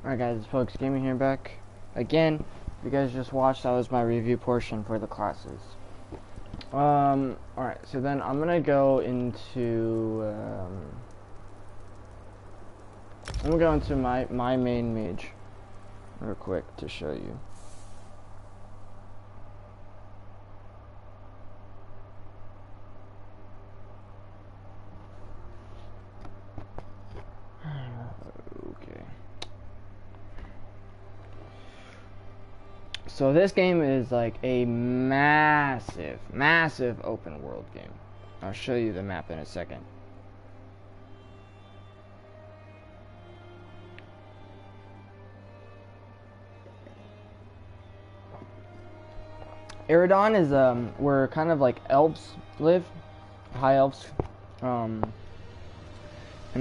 Alright guys, it's Folks Gaming here back again. If you guys just watched, that was my review portion for the classes. Alright, so then I'm gonna go into my main mage real quick to show you. So this game is like a massive open world game. I'll show you the map in a second. Eridon is where kind of like elves live, high elves, and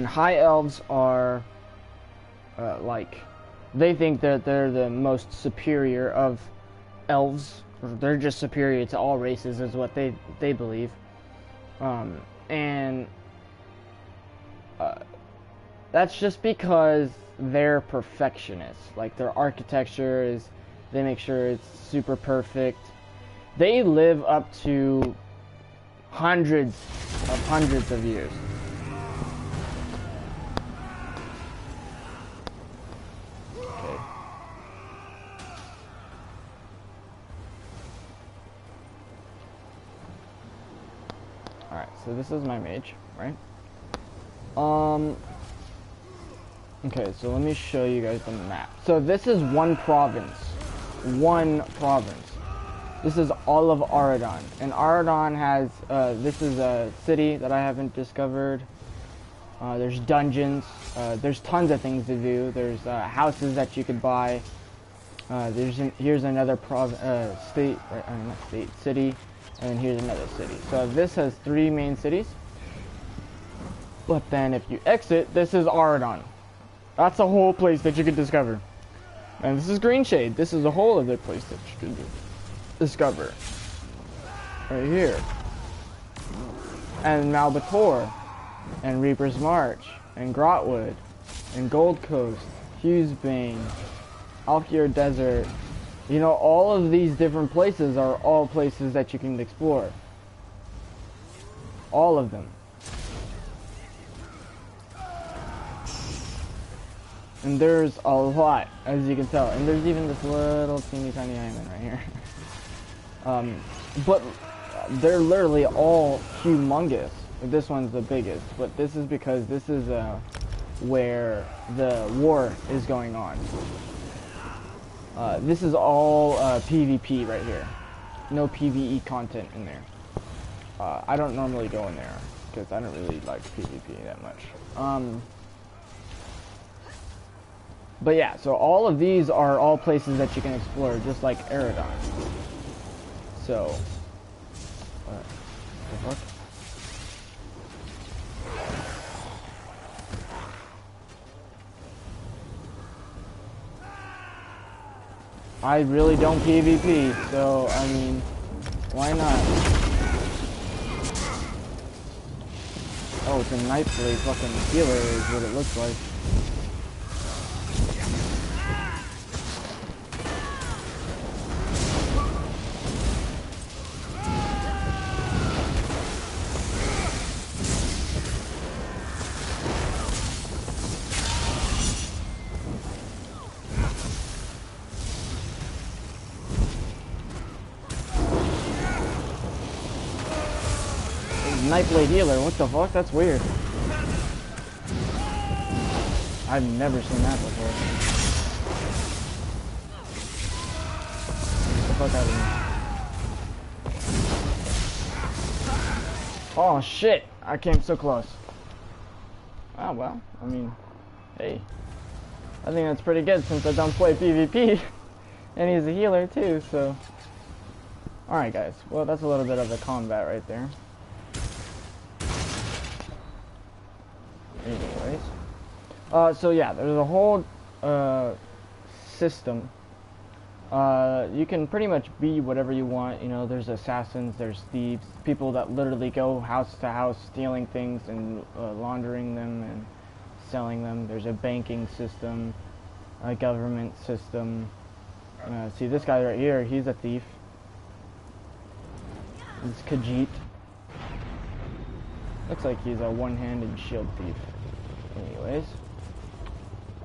high elves are like, they think that they're the most superior of elves. They're just superior to all races is what they believe. That's just because they're perfectionists. Like, their architecture is, they make sure it's super perfect. They live up to hundreds of years. Alright, so this is my mage, right? Okay, so let me show you guys the map. So this is one province. This is all of Aradon. And Aradon has, this is a city that I haven't discovered. There's dungeons. There's tons of things to do. There's houses that you could buy. Here's another city. And then here's another city. So this has 3 main cities. But then if you exit, this is Aradon. That's a whole place that you could discover. And this is Greenshade. This is a whole other place that you could discover. Right here. And Malbator. And Reaper's March. And Grotwood. And Gold Coast. Hughesbane. Alkier Desert. You know, all of these different places are all places that you can explore. All of them. And there's a lot, as you can tell. And there's even this little teeny tiny island right here. But they're literally all humongous. This one's the biggest. But this is because this is where the war is going on. This is all PvP right here. No PvE content in there. I don't normally go in there because I don't really like PvP that much. But yeah, so all of these are all places that you can explore, just like Eridon. So, what the fuck? I really don't PvP, so, I mean, why not? Oh, it's a Nightblade fucking healer is what it looks like. Nightblade healer, what the fuck? That's weird. I've never seen that before. Get the fuck out of here. Oh shit! I came so close. Oh well, I mean, hey. I think that's pretty good since I don't play PvP. And he's a healer too, so. Alright guys, well that's a little bit of the combat right there. Anyways, so yeah, there's a whole system. You can pretty much be whatever you want. You know, there's assassins, there's thieves, people that literally go house to house stealing things and laundering them and selling them. There's a banking system. government system. See this guy right here, he's a thief. It's Khajiit. Looks like he's a one-handed shield thief. Anyways.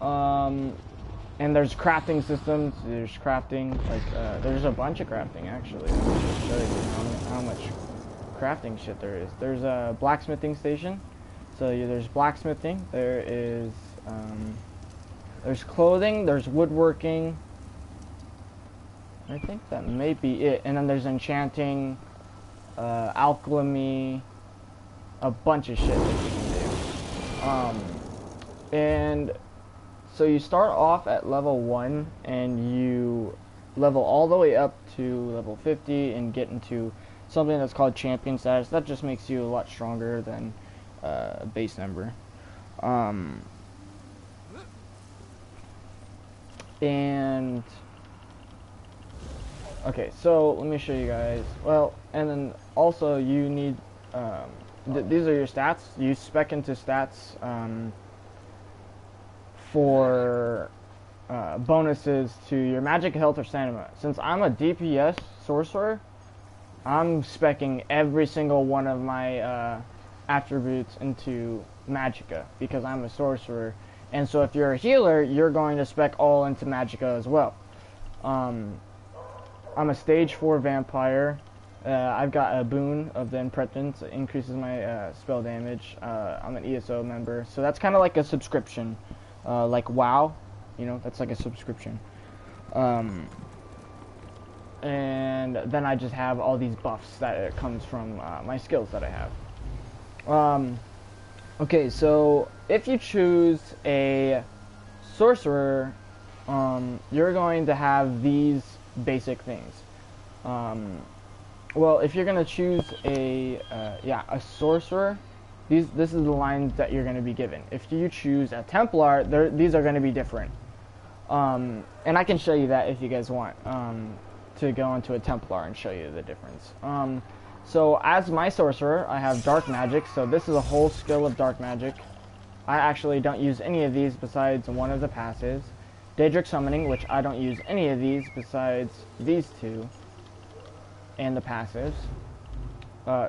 And there's crafting systems. There's crafting, like, there's a bunch of crafting, actually. Let me just show you how much crafting shit there is. There's a blacksmithing station. So there's blacksmithing. There is, there's clothing. There's woodworking. I think that may be it. And then there's enchanting, alchemy, a bunch of shit that you can do. And so you start off at level 1 and you level all the way up to level 50 and get into something that's called champion status. That just makes you a lot stronger than a base member. And okay, so let me show you guys. Well, and then also you need these are your stats. You spec into stats for bonuses to your magic, health, or stamina. Since I'm a DPS sorcerer, I'm specking every single one of my attributes into magicka because I'm a sorcerer. And so if you're a healer, you're going to spec all into magicka as well. I'm a stage 4 vampire. I've got a boon of the impertinence. It increases my spell damage. I'm an ESO member, so that's kind of like a subscription. Like WoW, you know, that's like a subscription. And then I just have all these buffs that it comes from my skills that I have. Okay, so if you choose a sorcerer, you're going to have these basic things. Well, if you're going to choose a sorcerer, this is the lines that you're going to be given. If you choose a Templar, these are going to be different. And I can show you that if you guys want to go into a Templar and show you the difference. So as my sorcerer, I have dark magic. So this is a whole skill of dark magic. I actually don't use any of these besides one of the passives. Daedric summoning, which I don't use any of these besides these two and the passives.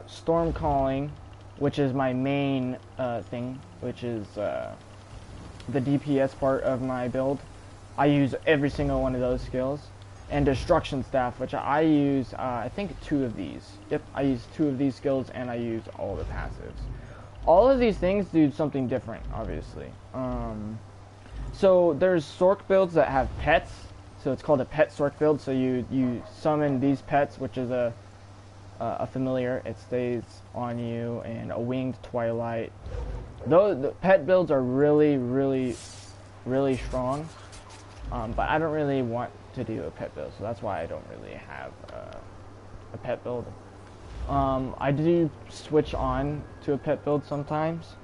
Storm calling, which is my main thing, which is the DPS part of my build. I use every single one of those skills. And destruction staff, which I use, I think 2 of these. Yep, I use 2 of these skills, and I use all the passives. All of these things do something different, obviously. So there's Sorc builds that have pets. So it's called a pet Sorc build. So you summon these pets, which is a familiar. It stays on you, and a winged twilight. The pet builds are really, really, really strong. But I don't really want to do a pet build, so that's why I don't really have a pet build. I do switch on to a pet build sometimes.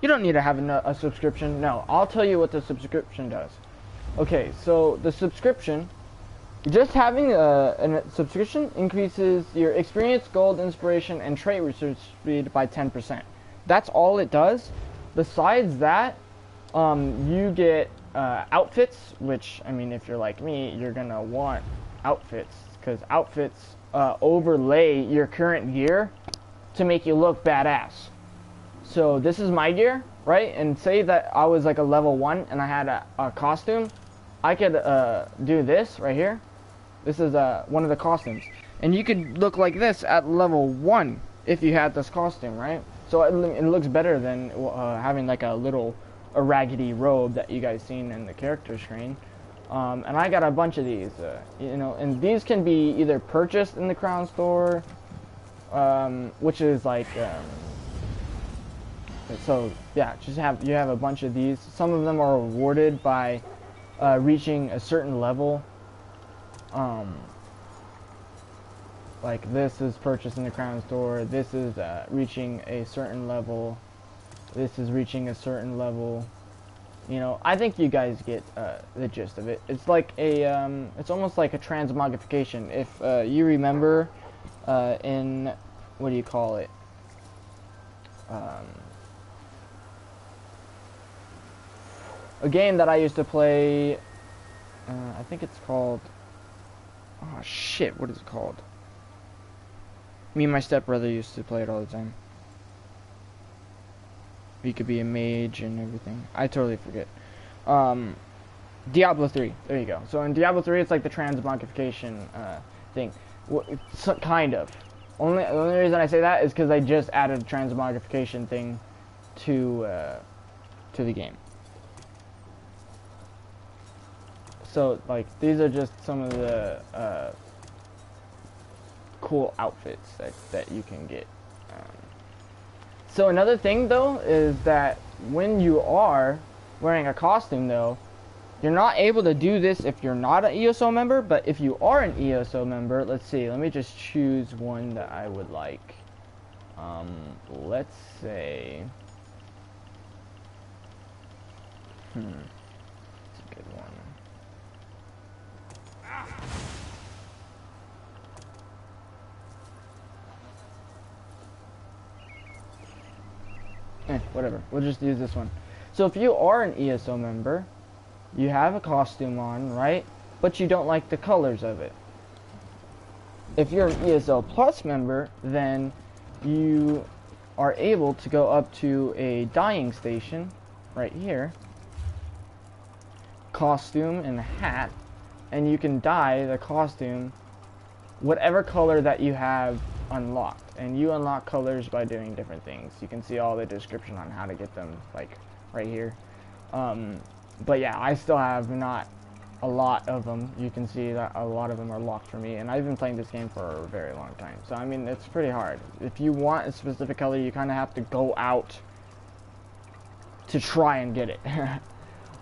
You don't need to have a subscription. No, I'll tell you what the subscription does. Okay, so the subscription, just having a subscription increases your experience, gold, inspiration, and trait research speed by 10%. That's all it does. Besides that, you get outfits, which, I mean, if you're like me, you're gonna want outfits, because outfits overlay your current gear to make you look badass. So this is my gear, right? And say that I was like a level 1 and I had a costume, I could do this right here. This is one of the costumes, and you could look like this at level 1 if you had this costume, right? So it looks better than having like a raggedy robe that you guys seen in the character screen. And I got a bunch of these, you know, and these can be either purchased in the Crown Store, which is like, so yeah, you have a bunch of these. Some of them are awarded by reaching a certain level. Like this is purchased in the Crown Store. This is reaching a certain level. This is reaching a certain level. You know, I think you guys get the gist of it. It's like a, it's almost like a transmogrification. If you remember, in, what do you call it? a game that I used to play. I think it's called. Oh shit! What is it called? Me and my stepbrother used to play it all the time. You could be a mage and everything. I totally forget. Diablo 3. There you go. So in Diablo 3, it's like the transmogrification thing. Kind of. The only reason I say that is because I just added a transmogrification thing to the game. So like these are just some of the cool outfits that you can get. So another thing though is that when you are wearing a costume though, you're not able to do this if you're not an ESO member, but if you are an ESO member, let's see, let me just choose one that I would like. Let's say, it's a good one. Whatever, we'll just use this one. So if you are an ESO member, you have a costume on, right? But you don't like the colors of it. If you're an ESO Plus member, then you are able to go up to a dyeing station, right here, costume and hat, and you can dye the costume whatever color that you have unlocked. And you unlock colors by doing different things. You can see all the description on how to get them, like, right here. But yeah, I still have not a lot of them. You can see that a lot of them are locked for me, and I've been playing this game for a very long time. So I mean, it's pretty hard. If you want a specific color, you kind of have to go out to try and get it.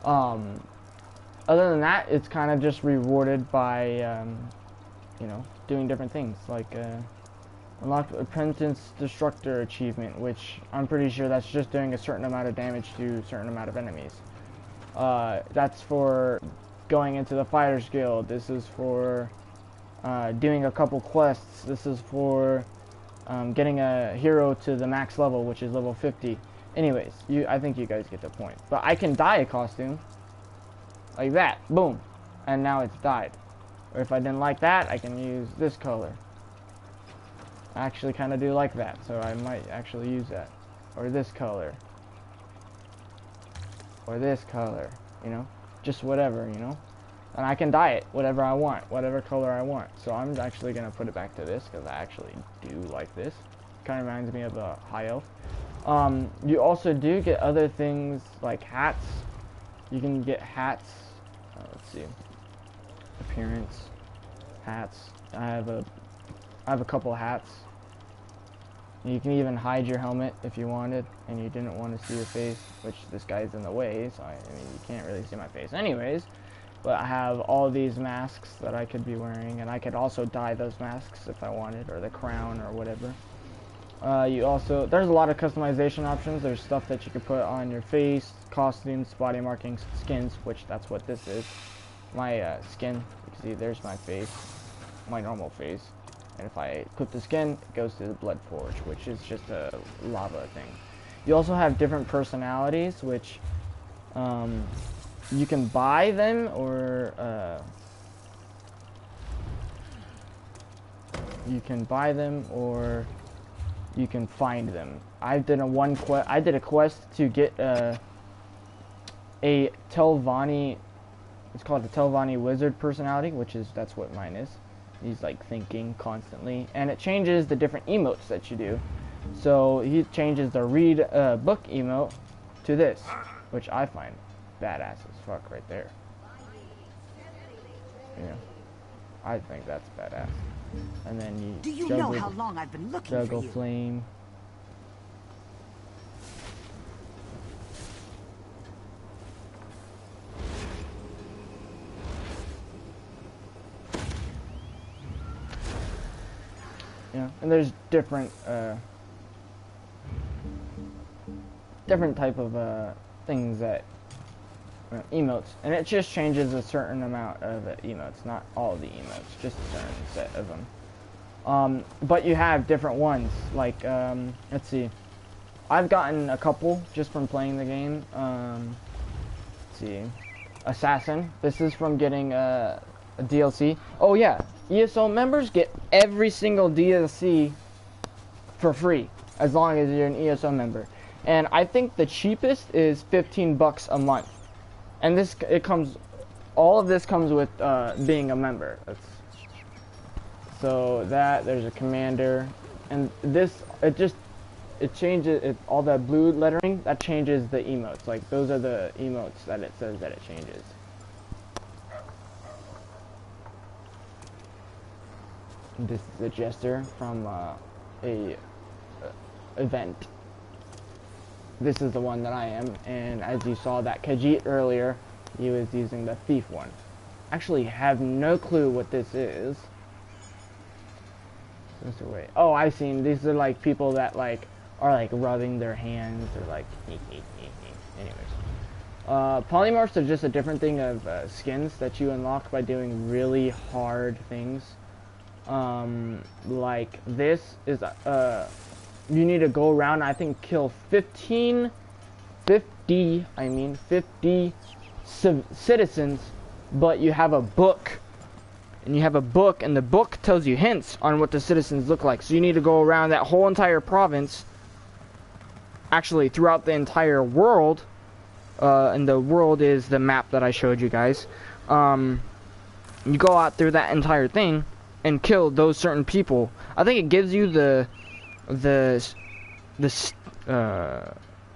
Other than that, it's kind of just rewarded by, you know, doing different things, like unlock Apprentice Destructor achievement, which I'm pretty sure that's just doing a certain amount of damage to a certain amount of enemies. That's for going into the Fighters Guild. This is for doing a couple quests. This is for getting a hero to the max level, which is level 50. Anyways, I think you guys get the point. But I can dye a costume like that, boom, and now it's dyed. Or if I didn't like that, I can use this color. I actually kind of do like that, so I might actually use that. Or this color. Or this color, you know? Just whatever, you know? And I can dye it whatever I want, whatever color I want. So I'm actually going to put it back to this, because I actually do like this. Kind of reminds me of a high elf. You also do get other things like hats. You can get hats. Let's see. Appearance. Hats. I have a couple hats. You can even hide your helmet if you wanted, and you didn't want to see your face, which this guy's in the way, so I mean, you can't really see my face anyways. But I have all these masks that I could be wearing, and I could also dye those masks if I wanted, or the crown, or whatever. There's a lot of customization options. There's stuff that you can put on your face, costumes, body markings, skins, which that's what this is. My skin, you can see there's my face, my normal face. And if I click the skin, it goes to the Blood Forge, which is just a lava thing. You also have different personalities, which you can buy them, or you can find them. I did a quest to get a Telvanni. It's called a Telvanni Wizard personality, that's what mine is. He's like thinking constantly, and it changes the different emotes that you do. So he changes the read book emote to this, which I find badass as fuck right there. Yeah, I think that's badass. And then you do you know how long I've been looking juggle for you? flame. Yeah, and there's different type of things that emotes, and it just changes a certain amount of emotes, not all the emotes, just a certain set of them. But you have different ones, like let's see, I've gotten a couple just from playing the game. let's see, assassin. This is from getting a DLC. Oh yeah, ESO members get every single DLC for free as long as you're an ESO member. And I think the cheapest is 15 bucks a month. And all of this comes with being a member. So there's a commander, and this it changes all that blue lettering that changes the emotes. Like those are the emotes that it says that it changes. This is a jester from a event. This is the one that I am, and as you saw that Khajiit earlier, he was using the thief one. Actually have no clue what this is. Oh, I've seen these are like people that like are like rubbing their hands or like anyways. Polymorphs are just a different thing of skins that you unlock by doing really hard things. Like this is you need to go around, I think, kill 50 citizens, but you have a book. And you have a book, and the book tells you hints on what the citizens look like. So you need to go around that whole entire province, actually throughout the entire world, and the world is the map that I showed you guys. You go out through that entire thing and kill those certain people. I think it gives you the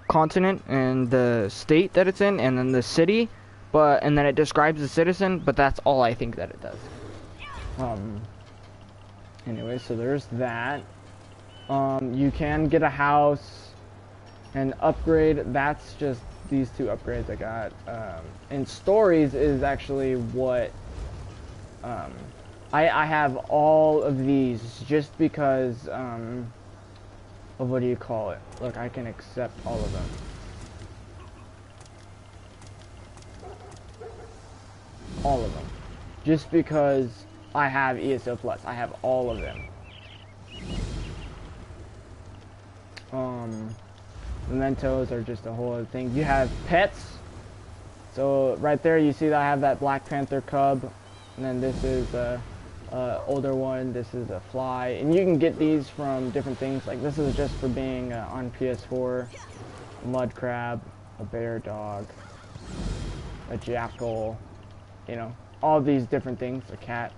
continent and the state that it's in, and then the city, and then it describes the citizen, but that's all I think that it does. Anyway, so there's that. You can get a house and upgrade. That's just these two upgrades I got. And stories is actually what I have all of these just because of what do you call it? Look, I can accept all of them. All of them. Just because I have ESO Plus. I have all of them. Mementos are just a whole other thing. You have pets. So right there you see that I have that Black Panther cub. And then this is a older one. This is a fly. And you can get these from different things. Like this is just for being on PS4. A mud crab. A bear dog. A jackal. You know. All these different things. A cat.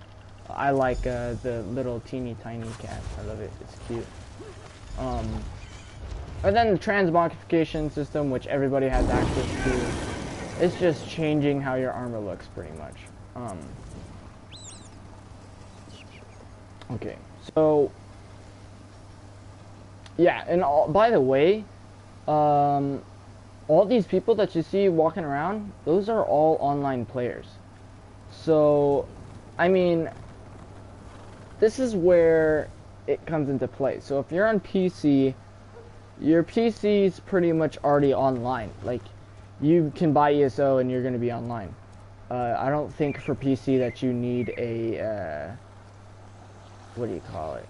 I like the little teeny tiny cat. I love it. It's cute. And then the transmogrification system, which everybody has access to. It's just changing how your armor looks, pretty much. Okay, so yeah, and by the way, all these people that you see walking around, those are all online players. So, I mean, this is where it comes into play. So if you're on PC, your PC is pretty much already online. Like, you can buy ESO and you're going to be online. I don't think for PC that you need a, what do you call it?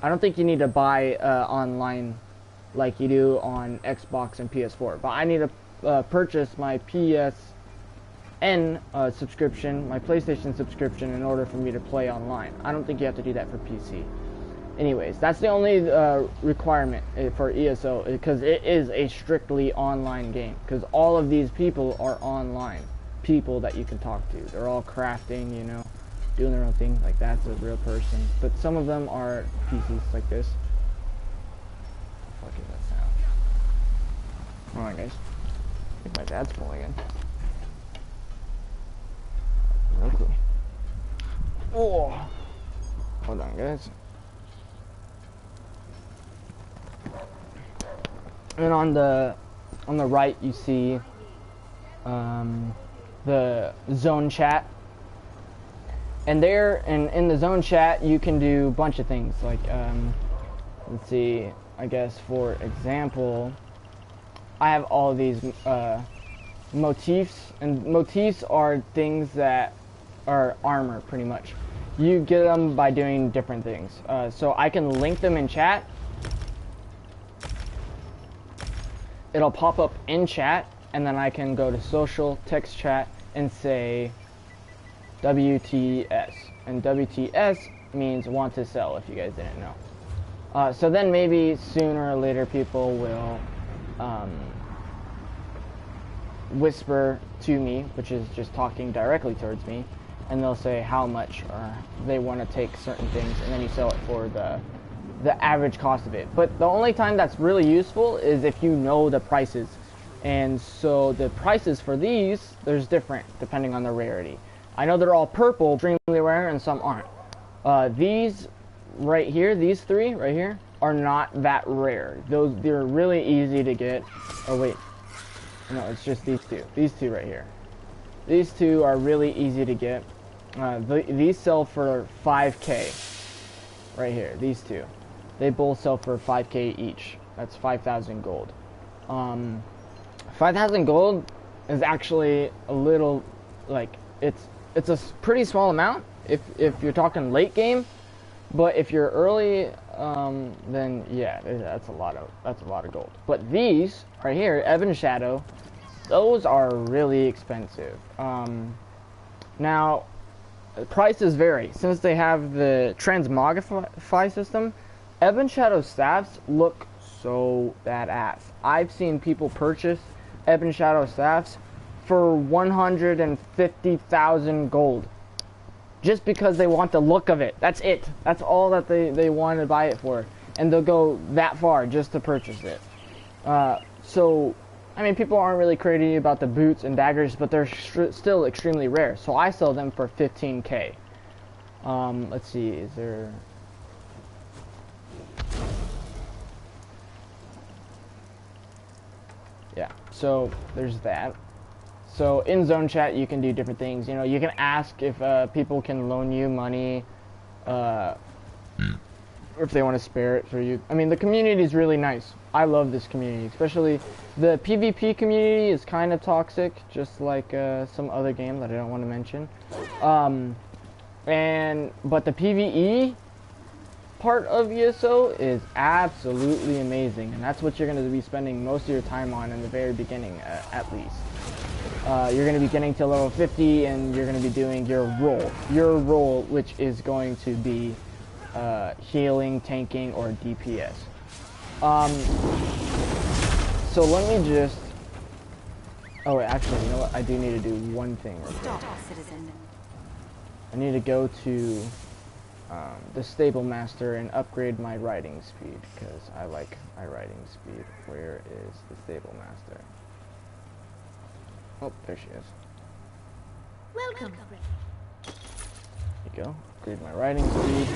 I don't think you need to buy online like you do on Xbox and PS4. But I need to purchase my PSN subscription, my PlayStation subscription, in order for me to play online. I don't think you have to do that for PC. Anyways, that's the only requirement for ESO, because it is a strictly online game. Because all of these people are online people that you can talk to. They're all crafting, you know, doing their own thing. Like, that's a real person. But some of them are PCs like this. What the fuck is that sound? Hold on, guys. I think my dad's pulling in. No clue. Oh! Hold on, guys. And on the right, you see the zone chat. And there, in the zone chat, you can do a bunch of things. Like, let's see, I guess, for example, I have all of these motifs. And motifs are things that are armor, pretty much. You get them by doing different things. So I can link them in chat. It'll pop up in chat, and then I can go to social, text chat, and say WTS. And WTS means want to sell, if you guys didn't know. So then maybe sooner or later people will whisper to me, which is just talking directly towards me, and they'll say how much or they want to take certain things, and then you sell it for the average cost of it. But the only time that's really useful is if you know the prices. And so the prices for these, there's different depending on the rarity. I know they're all purple, extremely rare, and some aren't. These right here, these three right here, are not that rare. They're really easy to get. Oh wait, no, it's just these two. These two right here. These two are really easy to get. These sell for 5K. Right here, these two. They both sell for 5K each. That's 5,000 gold. 5,000 gold is actually a little, like, it's a pretty small amount if you're talking late game, but if you're early, then yeah, that's a lot of gold. But these right here, Ebon Shadow, those are really expensive. Now, prices vary since they have the transmogrify system. Ebon Shadow staffs look so badass. I've seen people purchase Ebon Shadow staffs for 150,000 gold just because they want the look of it. That's it. That's all that they want to buy it for, and they'll go that far just to purchase it. So, I mean, people aren't really crazy about the boots and daggers, but they're still extremely rare. So I sell them for 15K. Let's see, is there... Yeah, so there's that. So in zone chat, you can do different things. You know, you can ask if people can loan you money, or if they want to spare it for you. I mean, the community is really nice. I love this community, especially the PvP community is kind of toxic, just like some other game that I don't want to mention. But the PvE part of ESO is absolutely amazing, and that's what you're going to be spending most of your time on in the very beginning, at least. You're going to be getting to level 50, and you're going to be doing your role, which is going to be healing, tanking, or DPS. So let me just... Oh wait, actually, you know what? I do need to do one thing real quick. I need to go to the Stable Master and upgrade my riding speed, because I like my riding speed. Where is the Stable Master? Oh, there she is. Welcome. There you go. Upgrade my riding speed.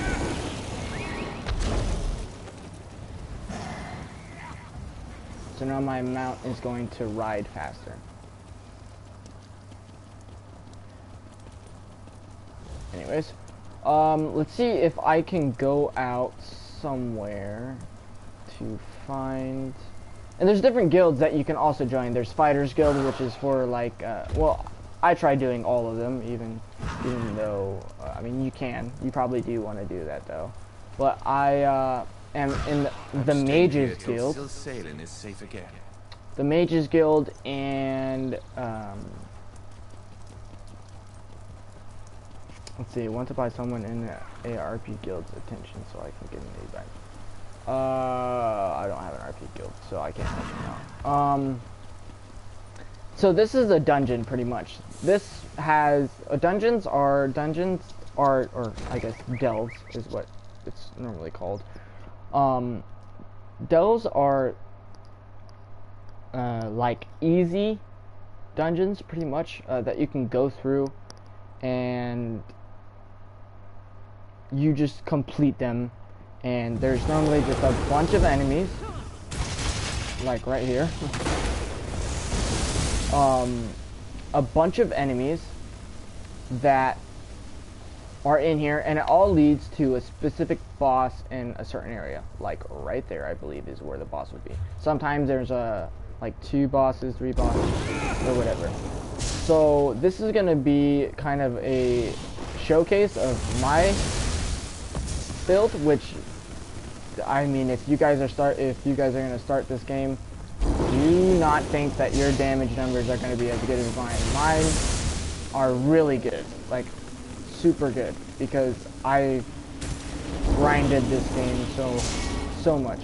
So now my mount is going to ride faster. Anyways, let's see if I can go out somewhere to find... And there's different guilds that you can also join. There's Fighters Guild, which is for like, well, I tried doing all of them, even though, I mean, you probably do want to do that though. But I am in the Mages Guild. The Mages Guild and, let's see, want to buy someone in the ARP Guild's attention so I can get an aid back. I don't have an RP guild, so I can't help you now. So this is a dungeon, pretty much. This has dungeons are, or I guess delves is what it's normally called. Delves are like easy dungeons, pretty much, that you can go through, and you just complete them. And there's normally just a bunch of enemies, like right here. A bunch of enemies that are in here, and it all leads to a specific boss in a certain area. Like right there, I believe, is where the boss would be. Sometimes there's like 2 bosses, 3 bosses, or whatever. So this is gonna be kind of a showcase of my build, which, I mean, if you guys are gonna start this game, you do not think that your damage numbers are going to be as good as mine. Mine are really good, like super good, because I grinded this game so much.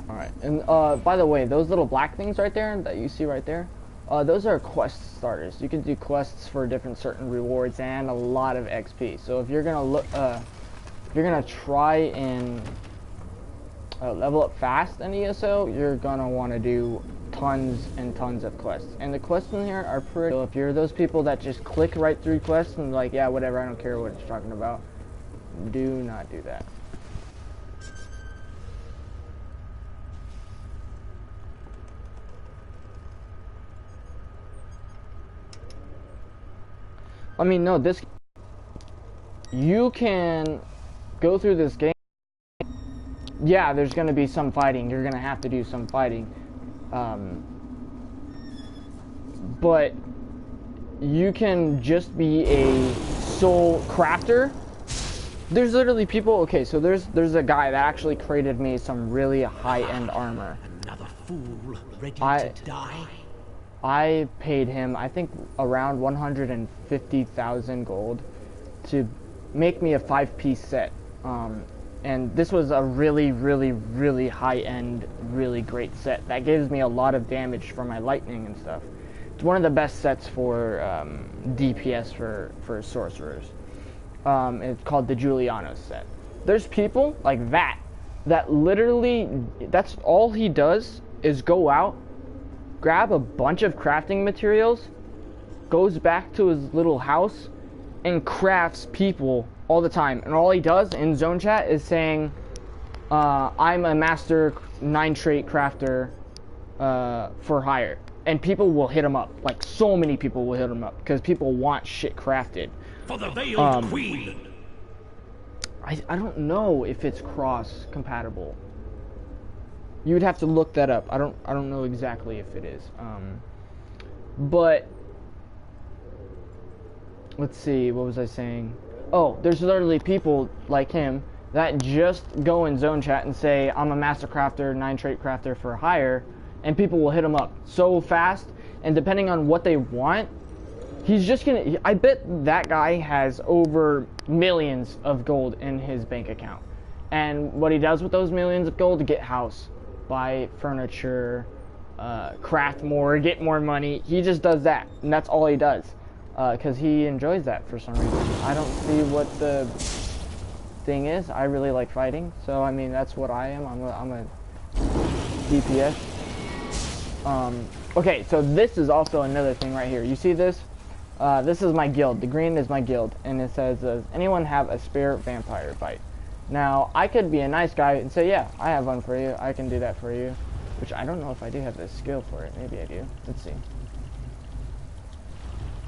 Alright, and by the way, those little black things right there that you see right there, those are quest starters. You can do quests for different certain rewards and a lot of XP. So if you're gonna look, if you're gonna try and level up fast in ESO, you're gonna want to do tons and tons of quests. And the quests in here are pretty. So if you're those people that just click right through quests and like, yeah, whatever, I don't care what it's talking about, do not do that. I mean, no, this, you can go through this game. Yeah, there's going to be some fighting. You're going to have to do some fighting. But you can just be a soul crafter. There's literally people, okay, so there's a guy that actually created me some really high-end armor. Another fool ready to die. I paid him, I think, around 150,000 gold to make me a 5-piece set. And this was a really high-end, really great set. That gives me a lot of damage for my lightning and stuff. It's one of the best sets for DPS for sorcerers. It's called the Julianos set. There's people like that literally, that's all he does is go out, grab a bunch of crafting materials, goes back to his little house, and crafts people all the time. And all he does in zone chat is saying, I'm a master 9-trait crafter for hire. And people will hit him up. Like, so many people will hit him up because people want shit crafted. For the veiled queen. I don't know if it's cross compatible. You would have to look that up. I don't know exactly if it is. But let's see, what was I saying? Oh, there's literally people like him that just go in zone chat and say, I'm a master crafter, 9-trait crafter for hire, and people will hit him up so fast, and depending on what they want, he's just gonna, I bet that guy has over millions of gold in his bank account. And what he does with those millions of gold, get house, buy furniture, craft more, get more money. He just does that, and that's all he does, because he enjoys that for some reason. I don't see what the thing is. I really like fighting, so I mean that's what I am. I'm a DPS. Okay, so this is also another thing right here. You see this? This is my guild. The green is my guild, and it says, does anyone have a spare vampire bite? Now, I could be a nice guy and say, yeah, I have one for you. I can do that for you. Which I don't know if I do have the skill for it. Maybe I do. Let's see.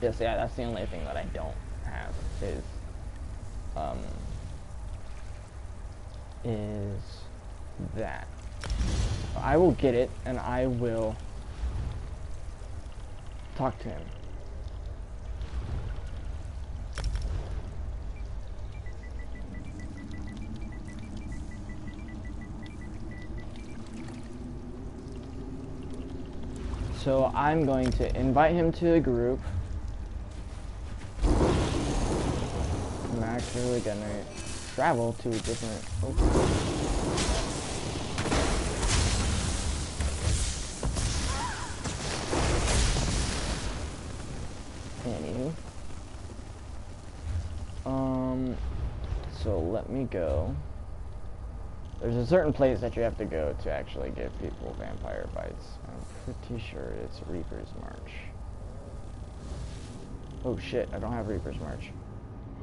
Yes, yeah, that's the only thing that I don't have is that. I will get it, and I will talk to him. So I'm going to invite him to a group. I'm actually gonna travel to a different Anywho. So let me go. There's a certain place that you have to go to actually give people vampire bites. I'm pretty sure it's Reaper's March. Oh shit, I don't have Reaper's March.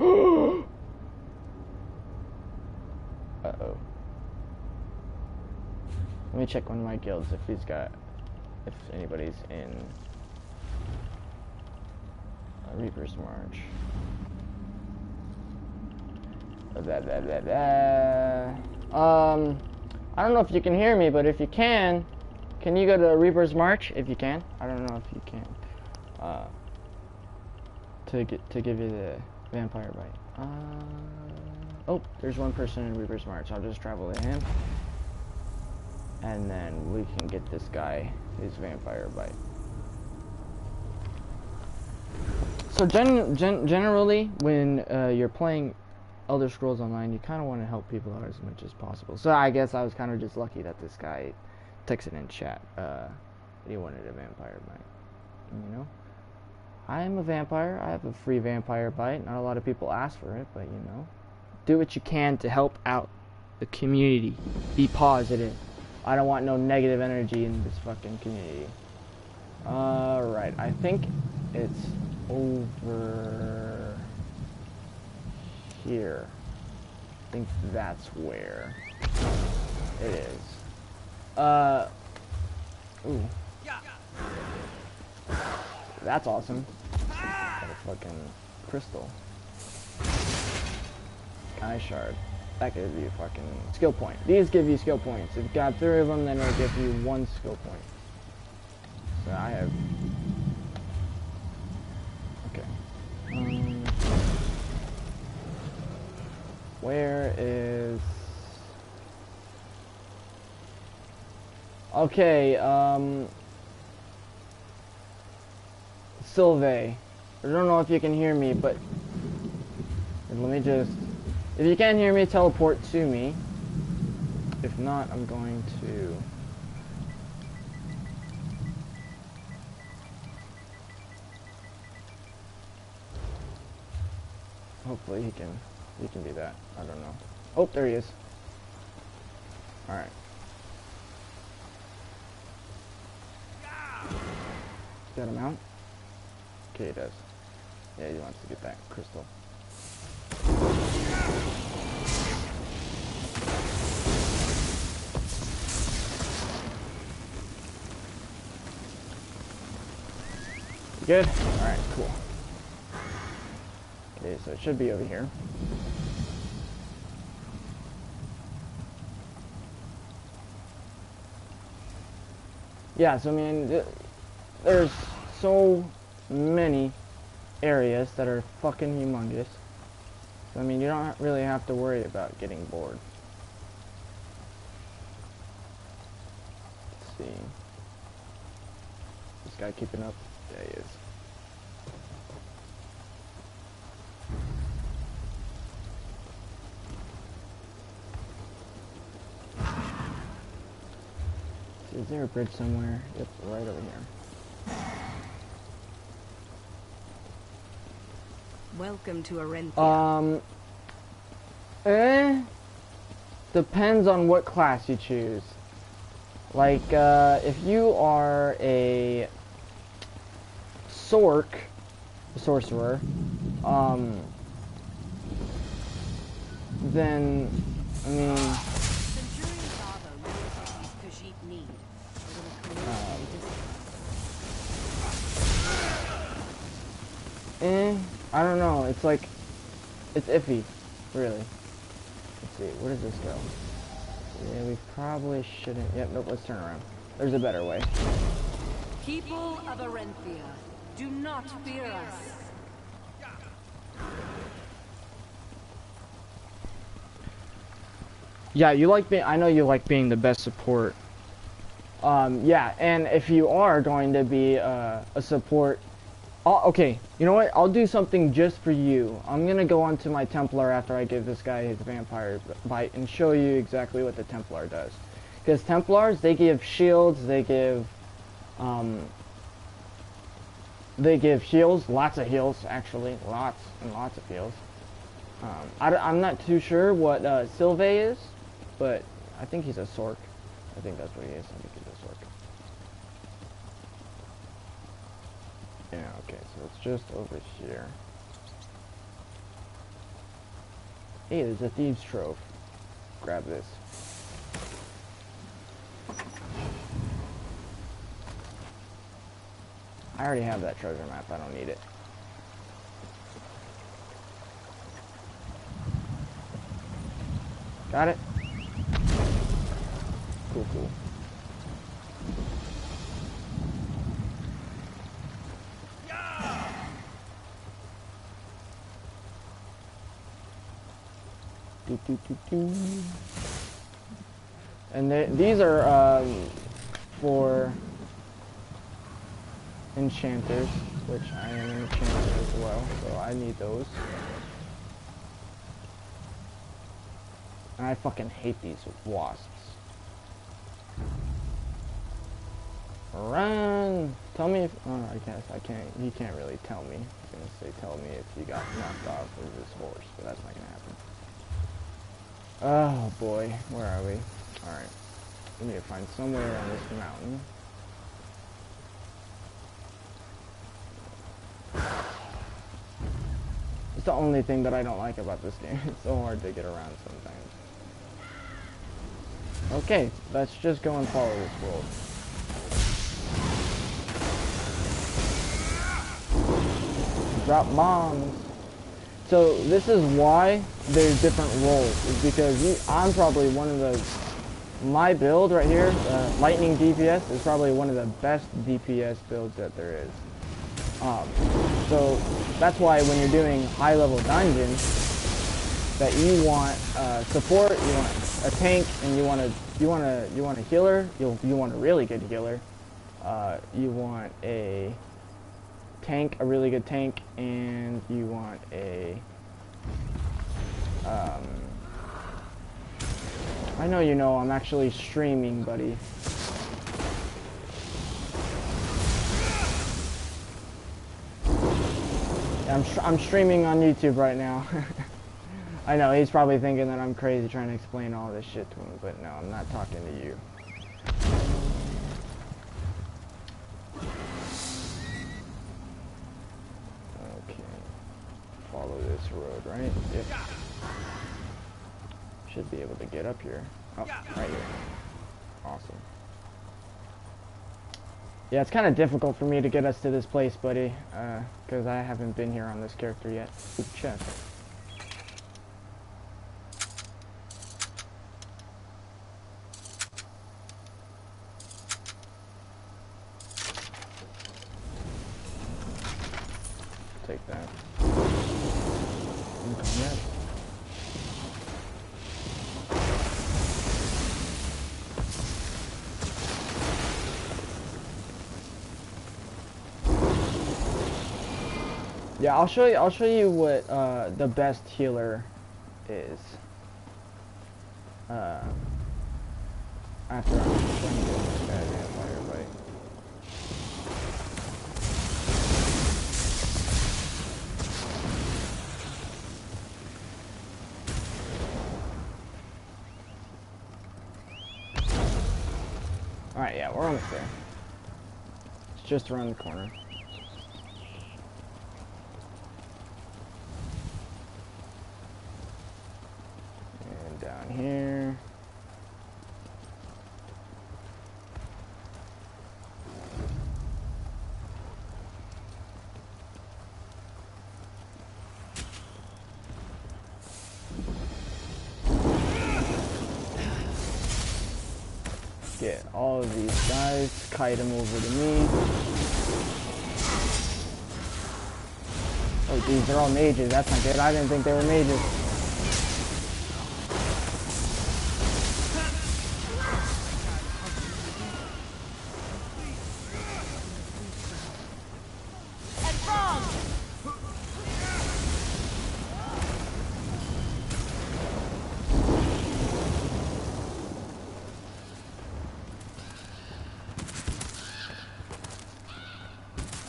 Uh-oh. Let me check one of my guilds if anybody's in Reaper's March. I don't know if you can hear me, but if you can you go to Reaper's March? If you can. I don't know if you can. To give you the vampire bite. Oh, there's one person in Reaper's March. I'll just travel to him. and then we can get this guy his vampire bite. So generally, when you're playing Elder Scrolls Online, you kind of want to help people out as much as possible. So I guess I was kind of just lucky that this guy texted in chat. He wanted a vampire bite. You know, I am a vampire. I have a free vampire bite. Not a lot of people ask for it, but you know, do what you can to help out the community. Be positive. I don't want no negative energy in this fucking community. Right. I think it's over here. I think that's where it is. Ooh. That's awesome. Got a fucking crystal. Sky shard. That gives you fucking skill point. These give you skill points. If you got 3 of them, then it'll give you 1 skill point. So I have... Okay. Where is... Okay, Sylvain. I don't know if you can hear me, but... Let me just... If you can't hear me, teleport to me. If not, I'm going to... Hopefully he can do that. I don't know. Oh, there he is. Alright. Got him out? Okay, he does. Yeah, he wants to get that crystal. You good? Alright, cool. Okay, so it should be over here. Yeah, so I mean, there's so many areas that are fucking humongous. So, I mean, you don't really have to worry about getting bored. Let's see. This guy keeping up? Yeah, he is. Is there a bridge somewhere? Yep, right over here. Welcome to Arenthia. Depends on what class you choose. Like, if you are a sorcerer, then, I mean... I don't know, it's like, it's iffy, really. Let's see, where does this go? Yeah, we probably shouldn't, yep, nope, let's turn around. There's a better way. People of Arenthia, do not fear us. Yeah, you like being, I know you like being the best support. Yeah, and if you are going to be a support, okay, you know what? I'll do something just for you. I'm gonna go onto my Templar after I give this guy his vampire bite and show you exactly what the Templar does. Because Templars, they give shields, they give heals, lots of heals, actually, lots and lots of heals. I'm not too sure what Sylvain is, but I think he's a Sorc. I think that's what he is. I think he's a Sorc. Yeah, okay, so it's just over here. Hey, there's a Thieves' Trove. Grab this. I already have that treasure map, I don't need it. Got it? Cool, cool. And these are for enchanters, which I am an enchanter as well, so I need those. And I fucking hate these wasps. Run! Tell me if... Oh, I guess I can't... You can't really tell me. I was gonna say tell me if you got knocked off of this horse, but that's not gonna happen. Oh boy, where are we? Alright. We need to find somewhere on this mountain. It's the only thing that I don't like about this game. It's so hard to get around sometimes. Okay, let's just go and follow this world. Drop bombs. So this is why there's different roles. Is because I'm probably one of the... My build right here, lightning DPS, is probably one of the best DPS builds that there is. So that's why when you're doing high-level dungeons, that you want support, you want a tank, and you want a healer. You want a really good healer. You want a tank, a really good tank, and you want a I know you know I'm actually streaming, buddy. I'm streaming on YouTube right now. I know, he's probably thinking that I'm crazy trying to explain all this shit to him, but no, I'm not talking to you. Okay. Follow this road, right? Yep. Should be able to get up here. Oh, right here. Awesome. Yeah, it's kind of difficult for me to get us to this place, buddy, because I haven't been here on this character yet. Ooh, chest. Take that. Okay, yeah, I'll show you what the best healer is. After I'm done getting this bad vampire bite. Alright, yeah, we're almost there. It's just around the corner. And down here. Get all of these guys, kite them over to me. Oh geez, they're all mages, that's not good. I didn't think they were mages.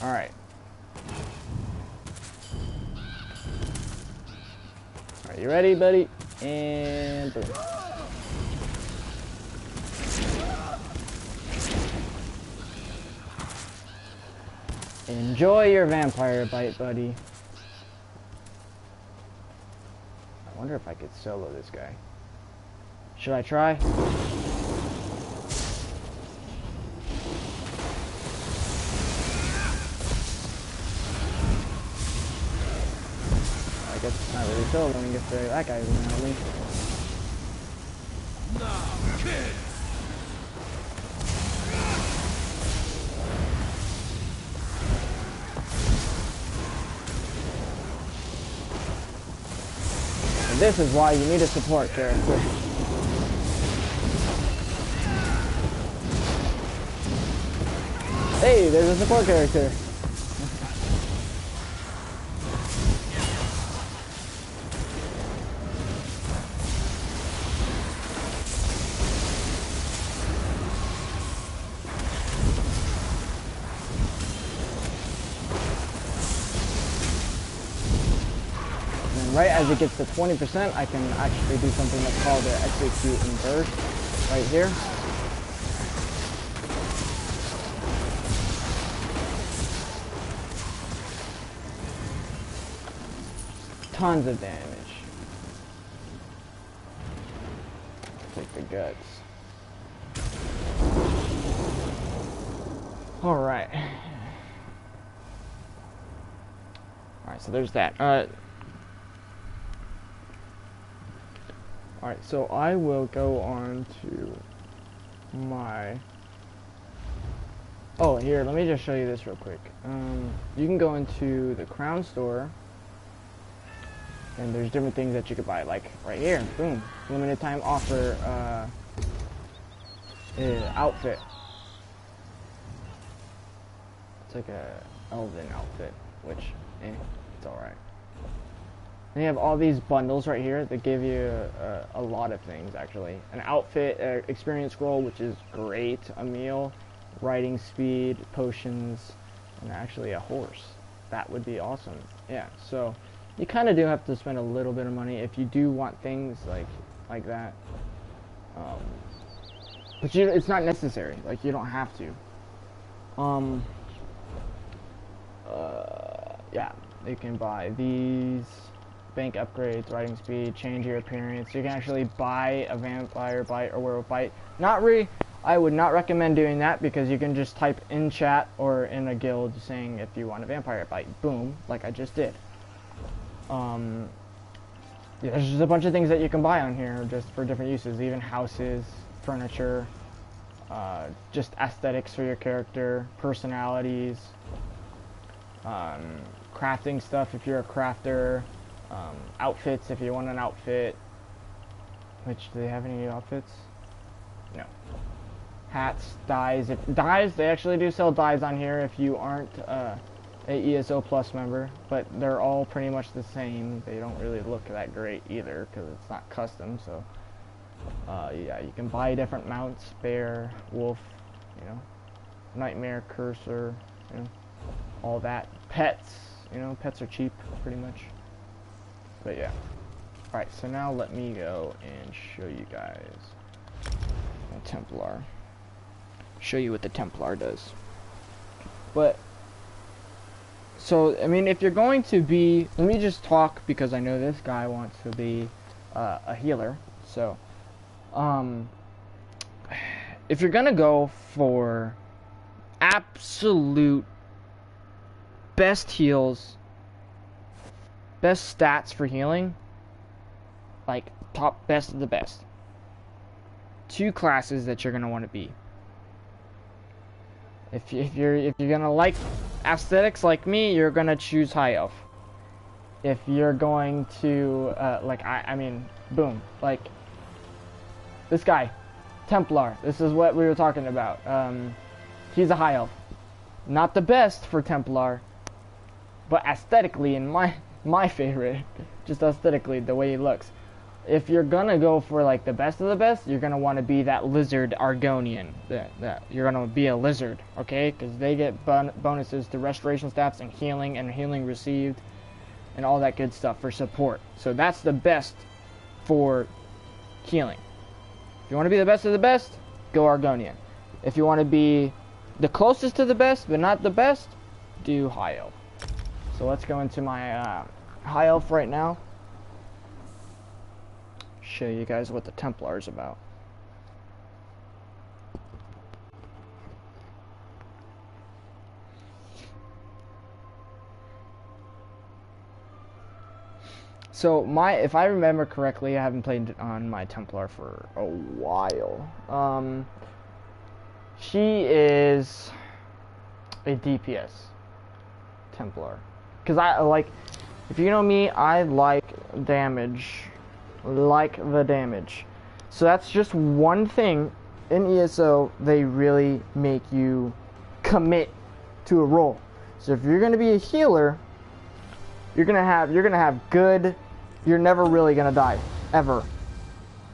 Alright. Are you ready, buddy? And boom. Enjoy your vampire bite, buddy. I wonder if I could solo this guy. Should I try? I guess it's not really soloing if that guy's gonna help me. Now, kid. And this is why you need a support character. Hey, there's a support character. Right as it gets to 20%, I can actually do something that's called an execute and burst right here. Tons of damage. Take the guts. Alright. Alright, so there's that. Alright, so I will go on to my... Oh, here, let me just show you this real quick. You can go into the Crown Store, and there's different things that you could buy, like right here, boom, limited time offer, outfit. It's like a elven outfit, which, it's alright. And you have all these bundles right here that give you a lot of things, actually. An outfit, experience scroll, which is great, a meal, riding speed, potions, and actually a horse. That would be awesome. Yeah, so you kind of do have to spend a little bit of money if you do want things like that. But it's not necessary. Like, you don't have to. Yeah, you can buy these. Bank upgrades, riding speed, change your appearance. You can actually buy a vampire bite or werewolf bite. I would not recommend doing that because you can just type in chat or in a guild saying if you want a vampire bite. Boom, like I just did. Yeah, there's just a bunch of things that you can buy on here just for different uses, even houses, furniture, just aesthetics for your character, personalities, crafting stuff if you're a crafter. Outfits if you want an outfit. Which, do they have any outfits? No. Hats, dyes. They actually do sell dyes on here if you aren't a ESO Plus member, but they're all pretty much the same. They don't really look that great either because it's not custom. So yeah, you can buy different mounts: bear, wolf, you know, nightmare, cursor, you know, all that. Pets, you know, pets are cheap pretty much. But yeah. Alright, so now let me go and show you guys a Templar. Show you what the Templar does. But, so, I mean, if you're going to be, let me just talk because I know this guy wants to be a healer. So, if you're gonna go for absolute best heals, best stats for healing, like top best of the best, two classes that you're gonna want to be. If you're gonna like aesthetics like me, you're gonna choose high elf. If you're going to like I mean, boom, like this guy, Templar. This is what we were talking about. He's a high elf, not the best for Templar, but aesthetically in my favorite, just aesthetically, the way he looks. If you're gonna go for like the best of the best, you're gonna want to be that lizard Argonian. That you're gonna be a lizard, okay? Because they get bonuses to restoration stats and healing received, and all that good stuff for support. So that's the best for healing. If you want to be the best of the best, go Argonian. If you want to be the closest to the best, but not the best, do high elf. So let's go into my high elf right now. Show you guys what the Templar is about. So if I remember correctly, I haven't played on my Templar for a while. She is a DPS Templar. Because I like, if you know me, I like damage. Like the damage. So that's just one thing in ESO they really make you commit to a role. So if you're gonna be a healer, you're gonna have good. You're never really gonna die, ever,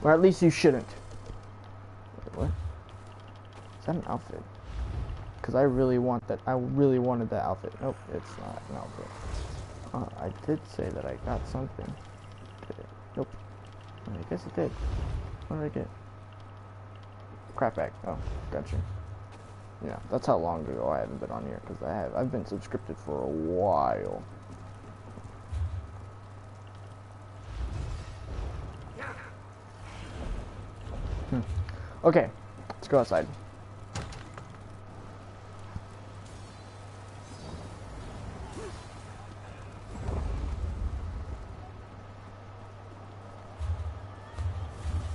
or at least you shouldn't. Wait, what? Is that an outfit? Because I really want that. I really wanted that outfit. Nope, it's not an outfit. I did say that I got something. Nope. I guess it did. What did I get? Crap bag. Oh, gotcha. Yeah, that's how long ago I haven't been on here, because I've been subscripted for a while. Okay, let's go outside.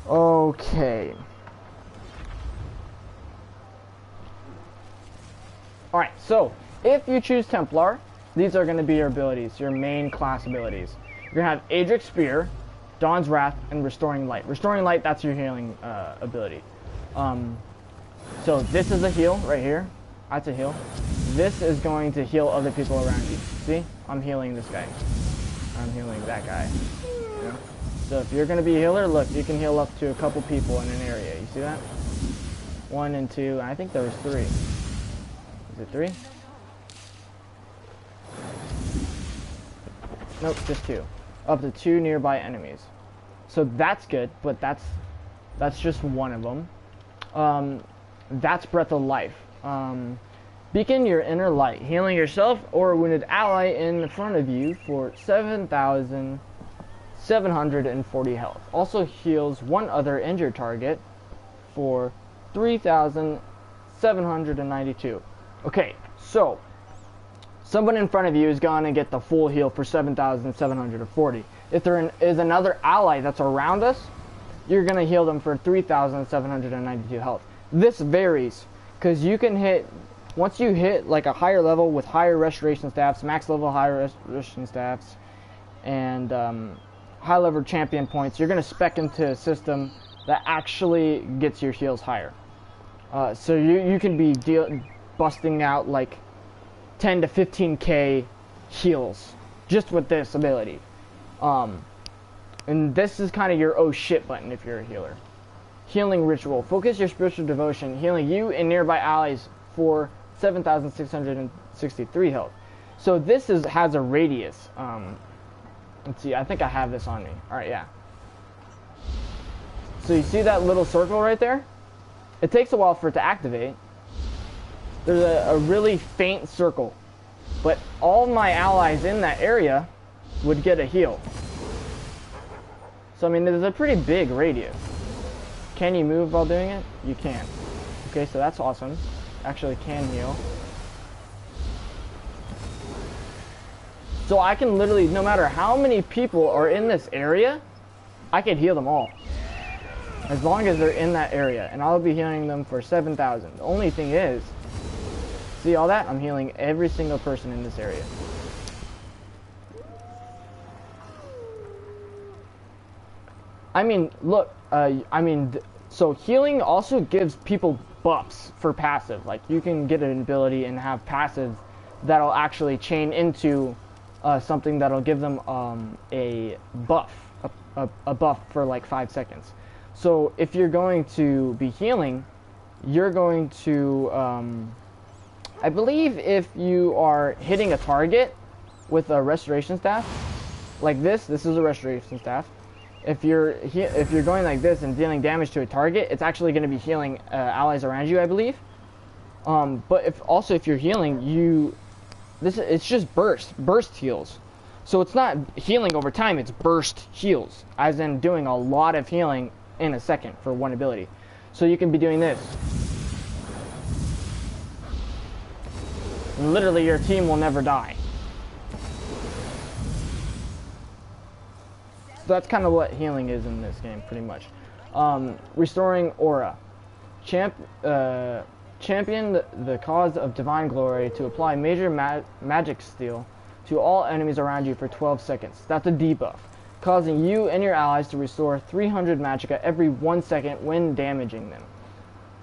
Okay. Alright, so if you choose Templar, these are going to be your abilities, your main class abilities. You're going to have Adric's Spear, Dawn's Wrath, and Restoring Light. Restoring Light, that's your healing ability. So this is a heal right here. That's a heal. This is going to heal other people around you. See? I'm healing this guy. I'm healing that guy. You know? So if you're going to be a healer, look, you can heal up to a couple people in an area. You see that? 1 and 2. I think there was 3. Is it 3? Nope, just 2. Up to 2 nearby enemies. So that's good, but that's just one of them. That's Breath of Life. Beacon your inner light, healing yourself or a wounded ally in front of you for 7,740 health. Also heals one other injured target for 3,792. Okay, so someone in front of you is going to get the full heal for 7,740. If there is another ally that's around us, you're going to heal them for 3,792 health. This varies, because you can hit, once you hit like a higher level with higher restoration staffs, max level higher restoration staffs, and high level champion points, you're going to spec into a system that actually gets your heals higher. So you can be busting out like 10 to 15k heals just with this ability. And this is kind of your oh shit button if you're a healer. Healing Ritual. Focus your spiritual devotion, healing you and nearby allies for 7,663 health. So this has a radius. Let's see, I think I have this on me. Alright, yeah. So you see that little circle right there? It takes a while for it to activate. There's a really faint circle. But all my allies in that area would get a heal. So I mean, there's a pretty big radius. Can you move while doing it? You can. Okay, so that's awesome. Actually can heal. So I can literally, no matter how many people are in this area, I can heal them all. As long as they're in that area. And I'll be healing them for 7,000. The only thing is, see all that? I'm healing every single person in this area. I mean, look, so healing also gives people buffs for passive. Like, you can get an ability and have passive that'll actually chain into something that'll give them a buff, a buff for like 5 seconds. So if you're going to be healing, you're going to, I believe if you are hitting a target with a restoration staff, like this is a restoration staff. If you're going like this and dealing damage to a target, it's actually going to be healing allies around you, I believe. But if you're healing, it's just burst heals. So it's not healing over time, it's burst heals, as in doing a lot of healing in a second for one ability. So you can be doing this. And literally your team will never die. So that's kind of what healing is in this game, pretty much. Restoring Aura. Champion the cause of divine glory to apply major magic steal to all enemies around you for 12 seconds. That's a debuff, causing you and your allies to restore 300 magicka every 1 second when damaging them.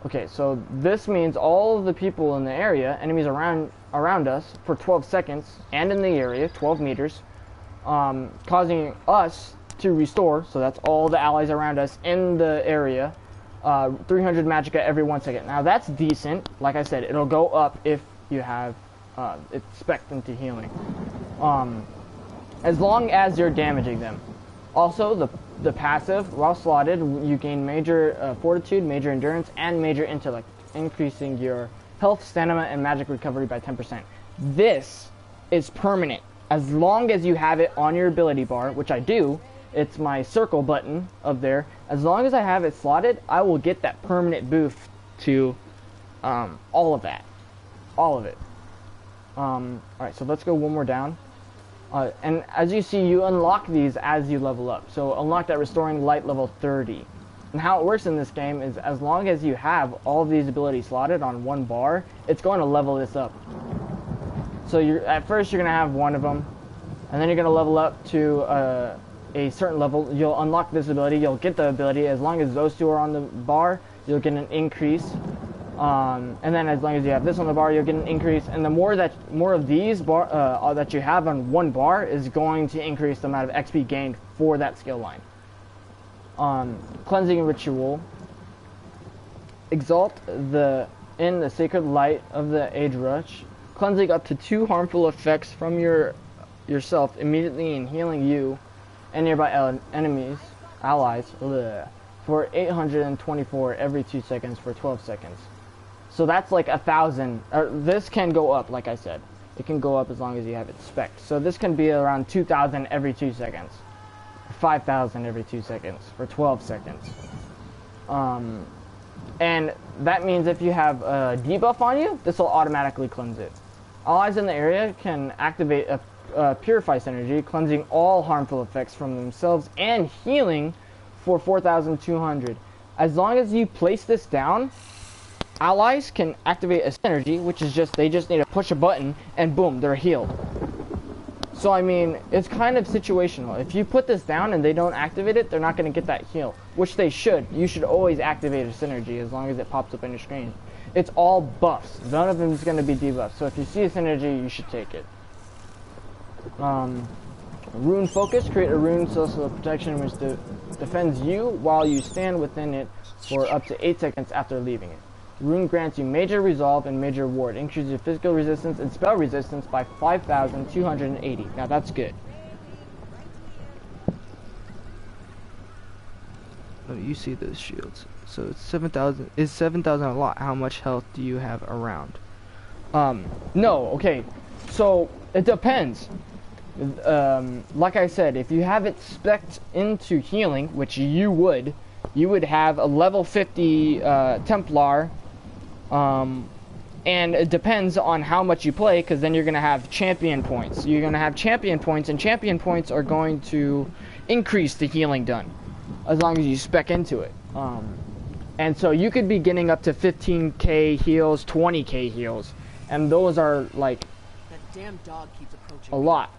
Okay, so this means all of the people in the area, enemies around us for 12 seconds, and in the area, 12 meters, causing us to restore, so that's all the allies around us in the area, 300 magicka every 1 second. Now that's decent. Like I said, it'll go up if you have it spec'd into healing. As long as you're damaging them. Also, the passive, while slotted, you gain major fortitude, major endurance, and major intellect, increasing your health, stamina, and magic recovery by 10%. This is permanent. As long as you have it on your ability bar, which I do, it's my circle button up there. As long as I have it slotted, I will get that permanent boost to all of that. All of it. Alright, so let's go one more down. And as you see, you unlock these as you level up. So unlock that restoring light level 30. And how it works in this game is as long as you have all of these abilities slotted on one bar, it's going to level this up. So at first you're going to have one of them, and then you're going to level up to a certain level. You'll unlock this ability, you'll get the ability. As long as those two are on the bar, you'll get an increase. And then as long as you have this on the bar, you'll get an increase. And the more of these that you have on one bar is going to increase the amount of XP gained for that skill line. Cleansing Ritual. Exalt in the sacred light of the Age Rush, cleansing up to 2 harmful effects from yourself immediately and healing you and nearby allies for 824 every 2 seconds for 12 seconds. So that's like 1,000. This can go up, like I said. It can go up as long as you have it spec'd. So this can be around 2,000 every 2 seconds. 5,000 every 2 seconds for 12 seconds. And that means if you have a debuff on you, this will automatically cleanse it. Allies in the area can activate a Purify Synergy, cleansing all harmful effects from themselves and healing for 4,200. As long as you place this down, allies can activate a synergy, which is they just need to push a button and boom, they're healed. So I mean, it's kind of situational. If you put this down and they don't activate it, they're not going to get that heal, which they should. You should always activate a synergy as long as it pops up on your screen. It's all buffs. None of them is going to be debuffs. So if you see a synergy, you should take it. Rune Focus. Create a rune social protection which defends you while you stand within it for up to 8 seconds after leaving it. Rune grants you major resolve and major ward. Increases your physical resistance and spell resistance by 5,280. Now that's good. Oh, you see those shields. So it's 7,000. Is 7,000 a lot? How much health do you have around? No. Okay. So it depends. Like I said, if you have it spec'd into healing, which you would have a level 50 Templar. And it depends on how much you play, because then you're going to have champion points. You're going to have champion points, and champion points are going to increase the healing done, as long as you spec into it. And so you could be getting up to 15k heals, 20k heals, and those are like That damn dog keeps approaching a lot.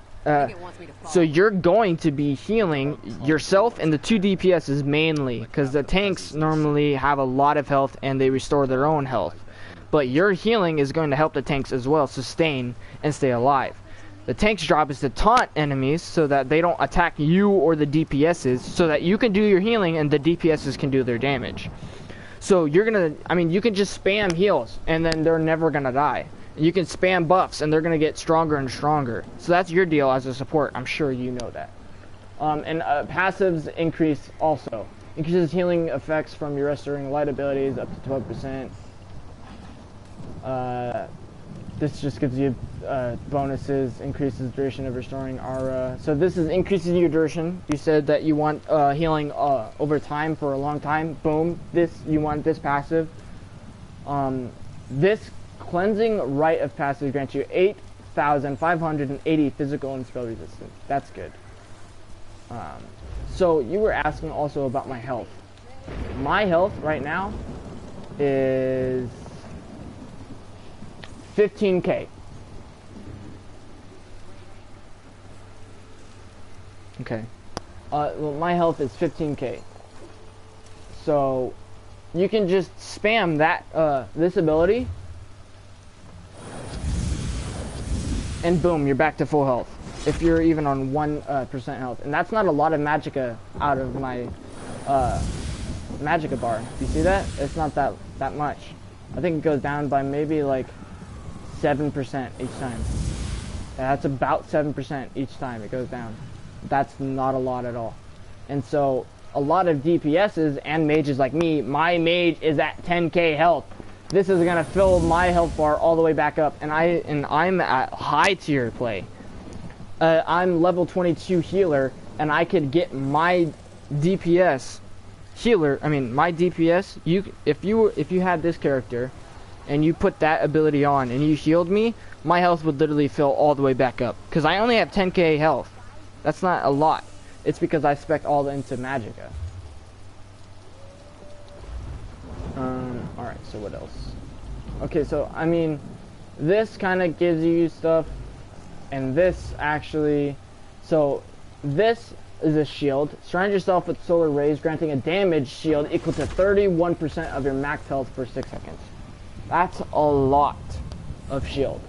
So you're going to be healing yourself and the 2 DPSs mainly, because the tanks normally have a lot of health and they restore their own health. But your healing is going to help the tanks as well sustain and stay alive. The tank's job is to taunt enemies so that they don't attack you or the DPSs, so that you can do your healing and the DPSs can do their damage. So you can just spam heals and then they're never gonna die. You can spam buffs and they're going to get stronger and stronger. So that's your deal as a support. I'm sure you know that. And passives increase also. Increases healing effects from your restoring light abilities up to 12%. This just gives you bonuses, increases duration of restoring aura. So this is increasing your duration. You said that you want healing over time for a long time. Boom. You want this passive. This Cleansing Rite of Passive grants you 8,580 physical and spell resistance. That's good. So you were asking also about my health. My health right now is 15k. Okay. Well, my health is 15k. So you can just spam that this ability, and boom, you're back to full health. If you're even on 1% health, and that's not a lot of magicka out of my magicka bar. You see that? It's not that much. I think it goes down by maybe like 7% each time. That's about 7% each time it goes down. That's not a lot at all. And so a lot of DPSs and mages like me, my mage is at 10k health. This is gonna fill my health bar all the way back up, and I'm at high tier play. I'm level 22 healer, and I could get my DPS healer. I mean, my DPS. If you had this character, and you put that ability on, and you healed me, my health would literally fill all the way back up. Cause I only have 10k health. That's not a lot. It's because I spec all into magicka. Alright, so what else? Okay, so, I mean, this kind of gives you stuff, and this actually, so, this is a shield. Surround yourself with solar rays, granting a damage shield equal to 31% of your max health for 6 seconds. That's a lot of shield.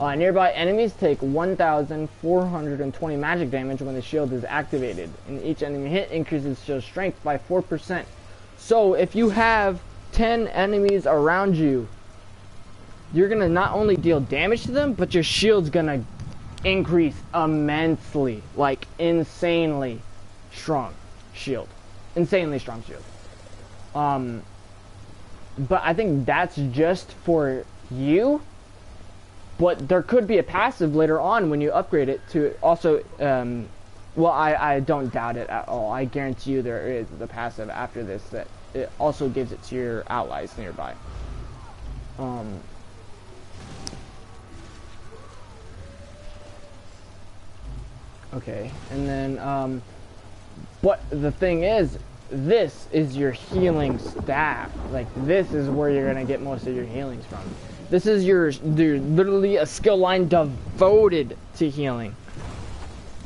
Nearby enemies take 1,420 magic damage when the shield is activated, and each enemy hit increases shield strength by 4%. So if you have 10 enemies around you, you're gonna not only deal damage to them, but your shield's gonna increase immensely, like insanely strong shield. Insanely strong shield. But I think that's just for you. But there could be a passive later on when you upgrade it to also, well, I don't doubt it at all. I guarantee you there is the passive after this that it also gives it to your allies nearby. Okay, and then, but the thing is, this is your healing staff. Like, this is where you're gonna get most of your healings from. This is literally a skill line devoted to healing.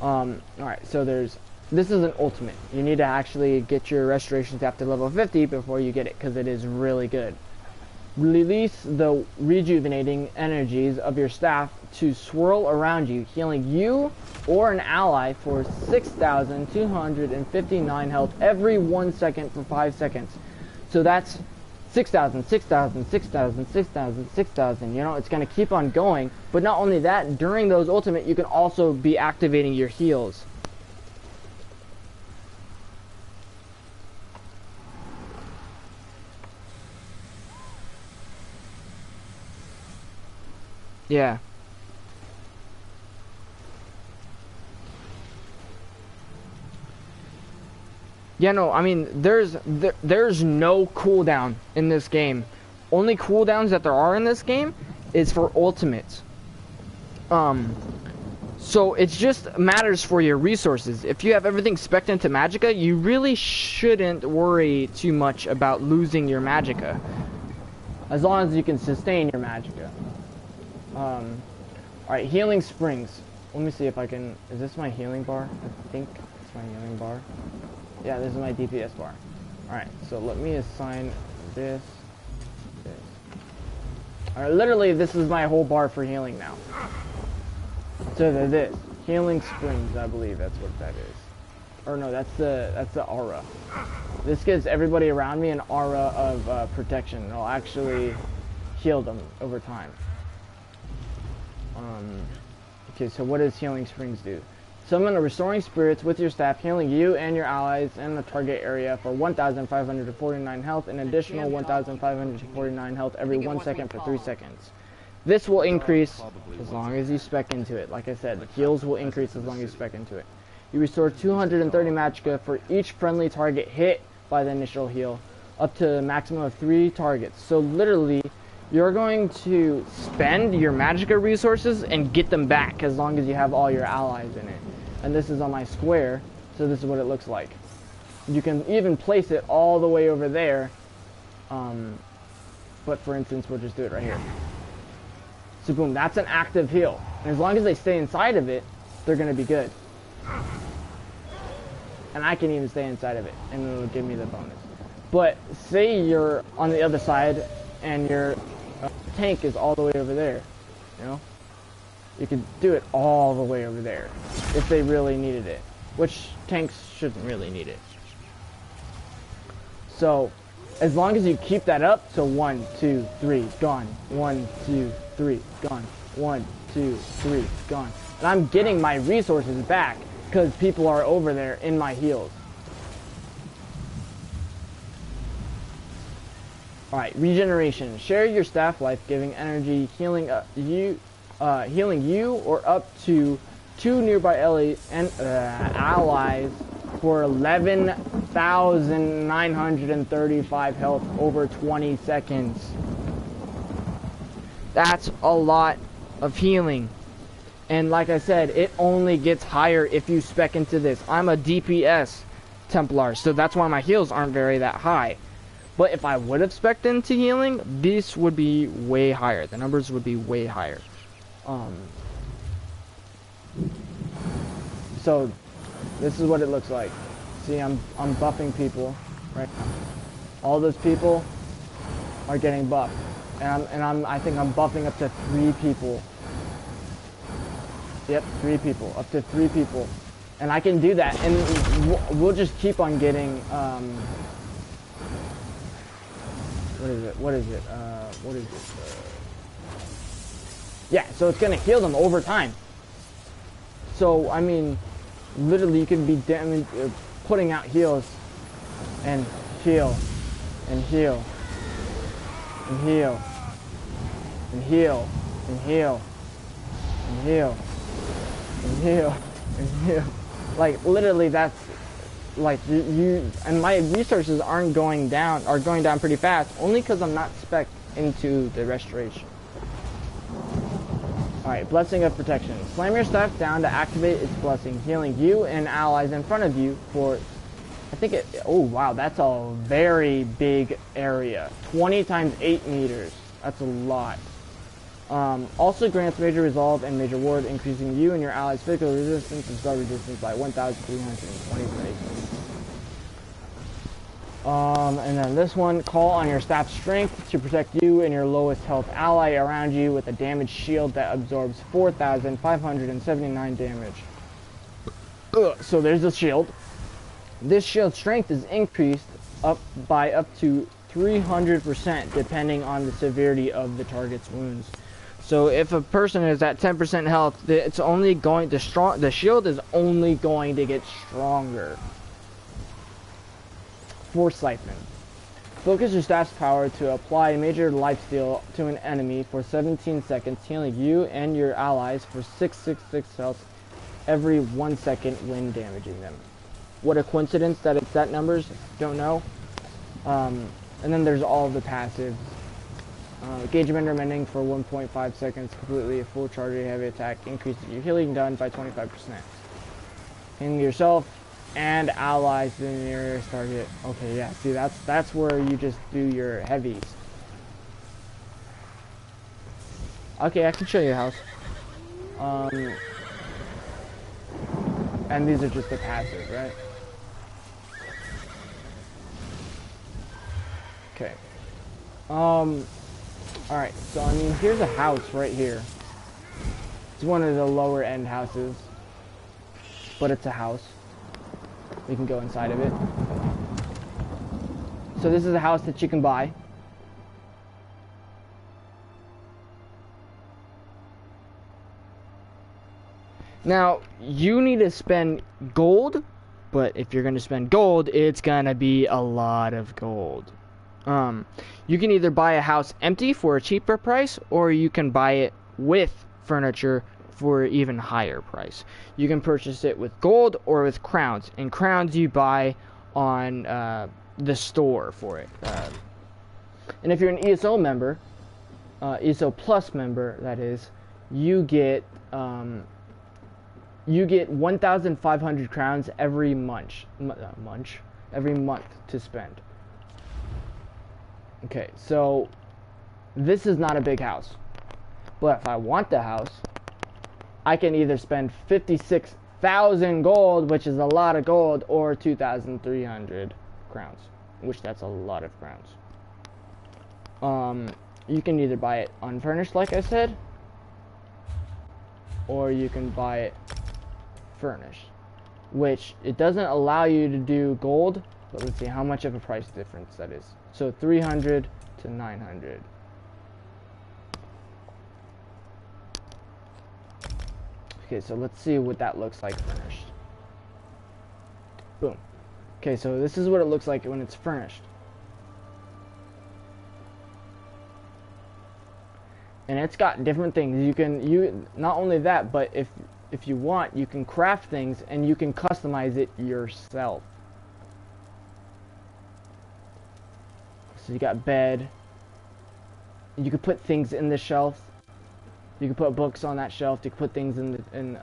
Alright, so this is an ultimate. You need to actually get your restoration staff to level 50 before you get it, because it is really good. Release the rejuvenating energies of your staff to swirl around you, healing you or an ally for 6,259 health every 1 second for 5 seconds. So that's 6,000, 6,000, 6,000, 6,000, 6,000. You know, it's going to keep on going. But not only that, during those ultimate, you can also be activating your heals. Yeah. Yeah, no, I mean, there's no cooldown in this game. Only cooldowns that there are in this game is for ultimates. So it just matters for your resources. If you have everything spec'd into magicka, you really shouldn't worry too much about losing your magicka, as long as you can sustain your magicka. Alright, healing springs. Let me see if I can, is this my healing bar? I think it's my healing bar. Yeah, this is my DPS bar. Alright, so let me assign this. Alright, literally this is my whole bar for healing now. So this. Healing springs, I believe that's what that is. Or no, that's the aura. This gives everybody around me an aura of protection. It'll actually heal them over time. Okay, so what does healing springs do? Summon a restoring spirits with your staff, healing you and your allies in the target area for 1,549 health, an additional 1,549 health every 1 second for 3 seconds. This will increase as long as you spec into it. Like I said, the heals will increase as long as you spec into it. You restore 230 magicka for each friendly target hit by the initial heal, up to a maximum of 3 targets. So literally, you're going to spend your magicka resources and get them back as long as you have all your allies in it. And this is on my square, so this is what it looks like. You can even place it all the way over there, but for instance, we'll just do it right here. So boom, that's an active heal. And as long as they stay inside of it, they're gonna be good. And I can even stay inside of it, and it'll give me the bonus. But say you're on the other side and your tank is all the way over there, you know? You could do it all the way over there if they really needed it, which tanks shouldn't really need it. So, as long as you keep that up, so 1, 2, 3, gone. 1, 2, 3, gone. 1, 2, 3, gone. And I'm getting my resources back because people are over there in my heals. Alright, regeneration. Share your staff life, giving energy, healing you or up to 2 nearby allies for 11,935 health over 20 seconds. That's a lot of healing. And like I said, it only gets higher if you spec into this. I'm a DPS Templar, so that's why my heals aren't very that high. But if I would have spec'd into healing, this would be way higher. The numbers would be way higher. So this is what it looks like. See, I'm buffing people right now. All those people are getting buffed, and I think I'm buffing up to 3 people. Yep, 3 people, up to 3 people, and I can do that, and we'll just keep on getting. What is it? Yeah, so it's gonna heal them over time. So I mean, literally, you can be putting out heals, and heal, and heal, and heal, and heal, and heal, and heal, and heal, and heal. Like literally, that's like you and my resources aren't going down, are going down pretty fast, only because I'm not spec'd into the restoration. Alright, Blessing of Protection. Slam your staff down to activate its blessing, healing you and allies in front of you for, I think it, oh wow, that's a very big area. 20 times 8 meters. That's a lot. Also grants major resolve and major ward, increasing you and your allies' physical resistance and spell resistance by 1,320. And then this one, call on your staff's strength to protect you and your lowest health ally around you with a damage shield that absorbs 4,579 damage. So there's the shield. This shield strength is increased by up to 300% depending on the severity of the target's wounds. So if a person is at 10% health, it's only going to the shield is only going to get stronger. Force Siphon. Focus your staff's power to apply major lifesteal to an enemy for 17 seconds, healing you and your allies for 666 health every 1 second when damaging them. What a coincidence that it's that numbers, don't know. And then there's all of the passives. Gauge of Mending for 1.5 seconds, completely a full charge heavy attack, increases your healing done by 25%. Healing yourself and allies to the nearest target. Okay, yeah, see that's where you just do your heavies. Okay, I can show you a house. And these are just the passive, right? Okay. Alright, so I mean, here's a house right here. It's one of the lower end houses, but it's a house. We can go inside of it. So this is a house that you can buy. Now, you need to spend gold, but if you're going to spend gold, it's going to be a lot of gold. You can either buy a house empty for a cheaper price, or you can buy it with furniture for an even higher price. You can purchase it with gold or with crowns, and crowns you buy on the store for it. And if you're an ESO member, ESO Plus member, that is, you get 1,500 crowns every month to spend. Okay, so this is not a big house, but if I want the house, I can either spend 56,000 gold, which is a lot of gold, or 2,300 crowns. which that's a lot of crowns. You can either buy it unfurnished, like I said, or you can buy it furnished, which it doesn't allow you to do gold, but let's see how much of a price difference that is. So 300 to 900. Okay, so let's see what that looks like furnished. Boom. Okay, so this is what it looks like when it's furnished. And it's got different things. You not only that, but if you want, you can craft things and you can customize it yourself. So you got bed. You could put things in the shelf. You could put books on that shelf. You could put things in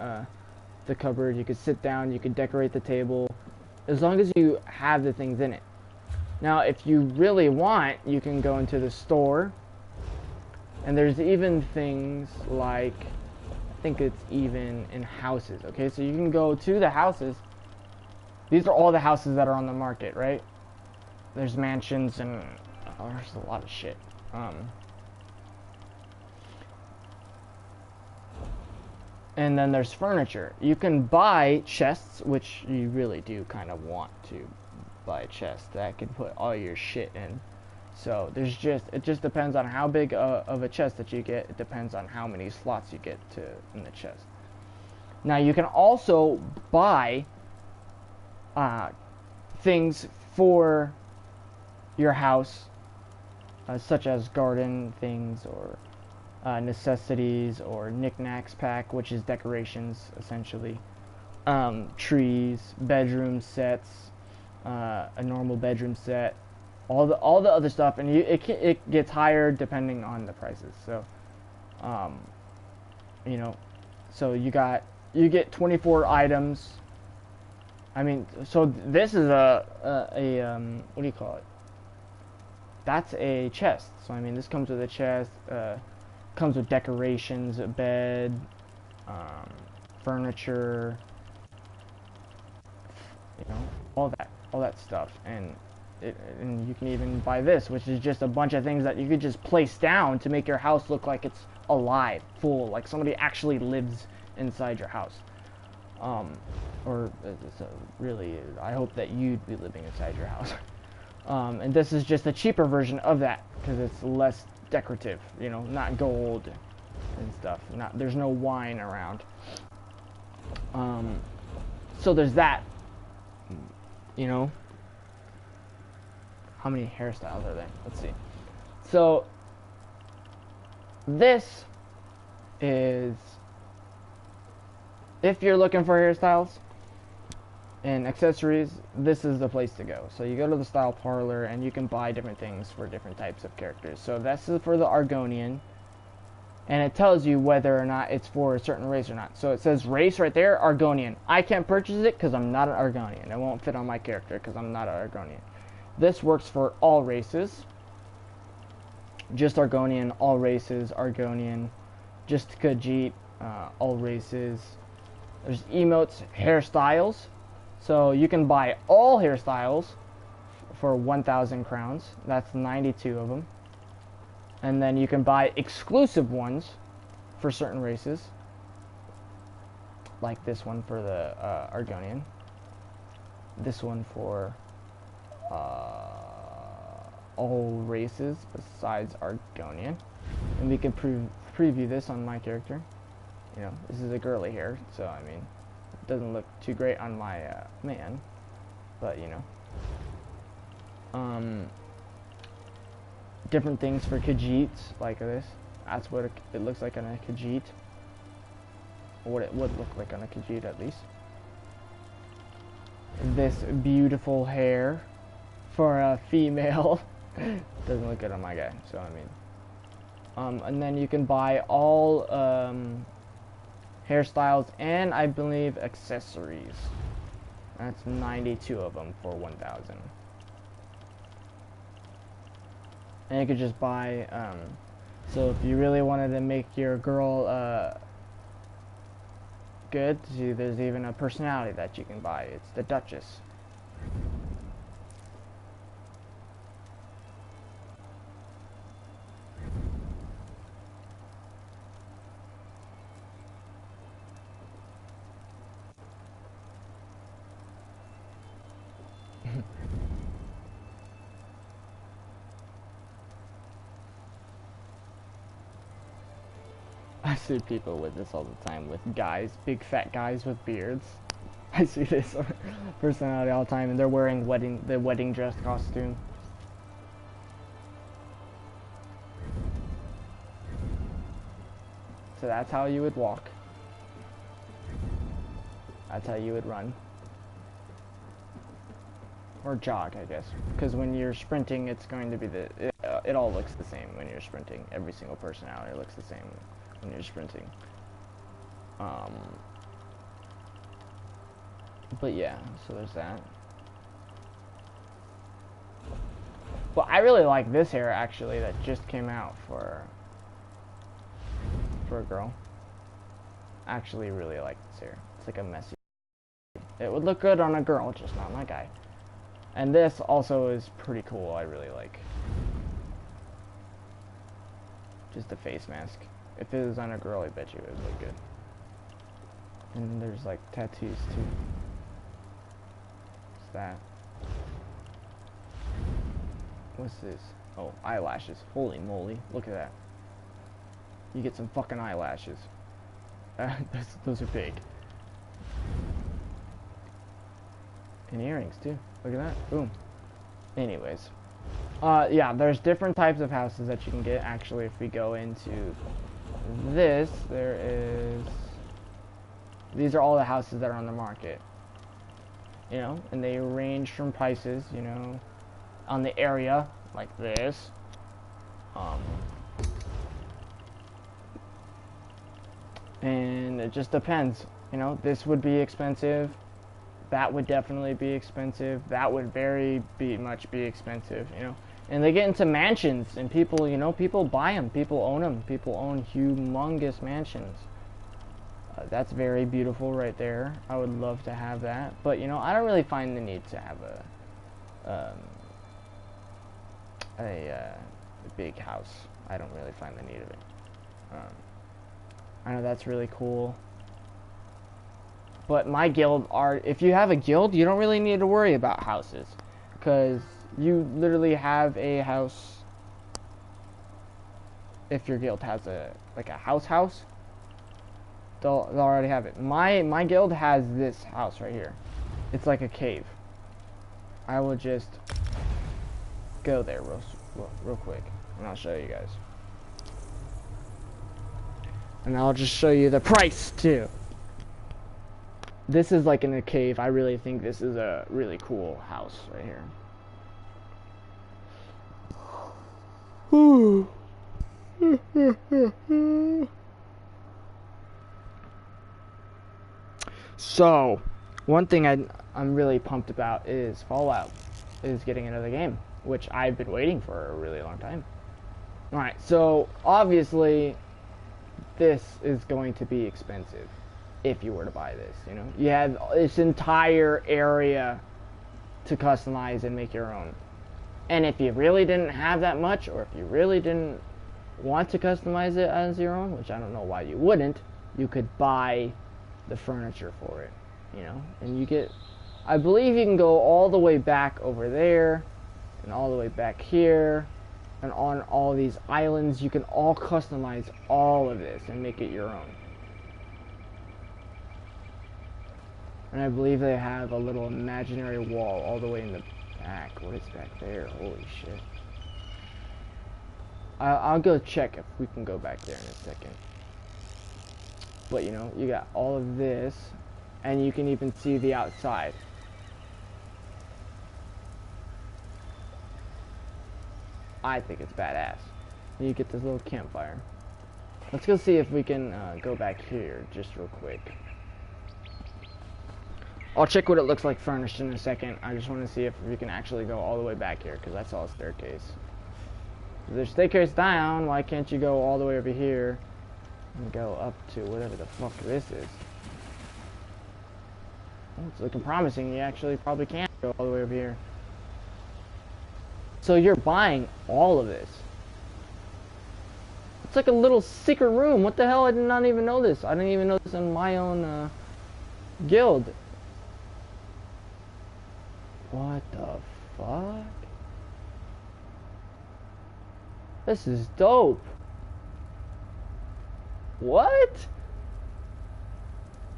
the cupboard. You could sit down. You could decorate the table, as long as you have the things in it. Now, if you really want, you can go into the store. And there's even things like, I think it's even in houses, okay? So you can go to the houses. These are all the houses that are on the market, right? There's mansions and there's a lot of shit. And then there's furniture. You can buy chests, which you really do kind of want to buy a chest that can put all your shit in. So it just depends on how big of a chest that you get. It depends on how many slots you get in the chest. Now you can also buy things for your house, such as garden things or necessities or knickknacks pack, which is decorations essentially. Trees, bedroom sets, a normal bedroom set. All the other stuff, and it gets higher depending on the prices. So, you know, so you get 24 items. I mean, so this is a what do you call it? That's a chest. So I mean, this comes with a chest. Comes with decorations, a bed, furniture. You know, all that stuff, and you can even buy this, which is just a bunch of things that you could just place down to make your house look like it's alive, full, like somebody actually lives inside your house. Or really, I hope that you'd be living inside your house. And this is just a cheaper version of that because it's less decorative, you know, not gold and stuff. There's no wine around. So there's that. You know. How many hairstyles are there? Let's see. So this is, if you're looking for hairstyles and accessories, this is the place to go. So you go to the style parlor and you can buy different things for different types of characters. So this is for the Argonian, and it tells you whether or not it's for a certain race or not. So it says race right there, Argonian. I can't purchase it because I'm not an Argonian. It won't fit on my character because I'm not an Argonian. This works for all races. Just Argonian, all races, Argonian. Just Khajiit, all races. There's emotes, hairstyles. So you can buy all hairstyles for 1,000 crowns. That's 92 of them. And then you can buy exclusive ones for certain races. Like this one for the Argonian. This one for all races besides Argonian. And we can preview this on my character. You know, this is a girly hair, so I mean, it doesn't look too great on my man, but you know. Different things for Khajiits, like this. That's what it looks like on a Khajiit. Or what it would look like on a Khajiit, at least. This beautiful hair for a female. Doesn't look good on my guy, so I mean. And then you can buy all hairstyles and I believe accessories. That's 92 of them for 1,000. And you could just buy, so if you really wanted to make your girl good, see, there's even a personality that you can buy. It's the Duchess. see people with this all the time, with guys, big fat guys with beards. I see this personality all the time, and they're wearing the wedding dress costume. So that's how you would walk. That's how you would run. Or jog, I guess. Because when you're sprinting, it's going to be it all looks the same when you're sprinting. Every single personality looks the same when you're sprinting. But yeah, so there's that. Well, I really like this hair, actually, that just came out for a girl. Actually really like this hair. It's like a messy. It would look good on a girl, just not on a guy. And this also is pretty cool. I really like. Just a face mask. If it was on a girl, I bet you it would look good. And there's like tattoos too. What's that? What's this? Oh, eyelashes. Holy moly. Look at that. You get some fucking eyelashes. Those are big. And earrings too. Look at that. Boom. Anyways. Yeah, there's different types of houses that you can get. Actually, if we go into this, there is... These are all the houses that are on the market. You know, and they range from prices, you know, on the area, like this. And it just depends. You know, this would be expensive. That would definitely be expensive. That would very much be expensive, you know. And they get into mansions, and people, you know, people buy them. People own them. People own humongous mansions. That's very beautiful right there. I would love to have that. But, you know, I don't really find the need to have a big house. I don't really find the need of it. I know that's really cool. But my guild are, if you have a guild, you don't really need to worry about houses. Because you literally have a house. If your guild has like a house, they'll already have it. My guild has this house right here. It's like a cave. I will just go there real quick, and I'll show you guys. And I'll just show you the price too. This is like in a cave. I really think this is a really cool house right here. So, one thing I'm really pumped about is Fallout is getting another game, which I've been waiting for a really long time. Alright, so obviously this is going to be expensive if you were to buy this, you know. You have this entire area to customize and make your own. And if you really didn't have that much, or if you really didn't want to customize it as your own, which I don't know why you wouldn't, you could buy the furniture for it, you know. And you get, I believe you can go all the way back over there, and all the way back here, and on all these islands. You can all customize all of this and make it your own. And I believe they have a little imaginary wall all the way in the back. What is back there? Holy shit. I'll go check if we can go back there in a second. But you know, you got all of this, and you can even see the outside. I think it's badass. And you get this little campfire. Let's go see if we can go back here just real quick. I'll check what it looks like furnished in a second. I just want to see if we can actually go all the way back here, because I saw a staircase. There's a staircase down. Why can't you go all the way over here and go up to whatever the fuck this is? Well, it's looking promising. You actually probably can go all the way over here. So you're buying all of this. It's like a little secret room. What the hell? I did not even know this. I didn't even know this in my own guild. What the fuck? This is dope. What?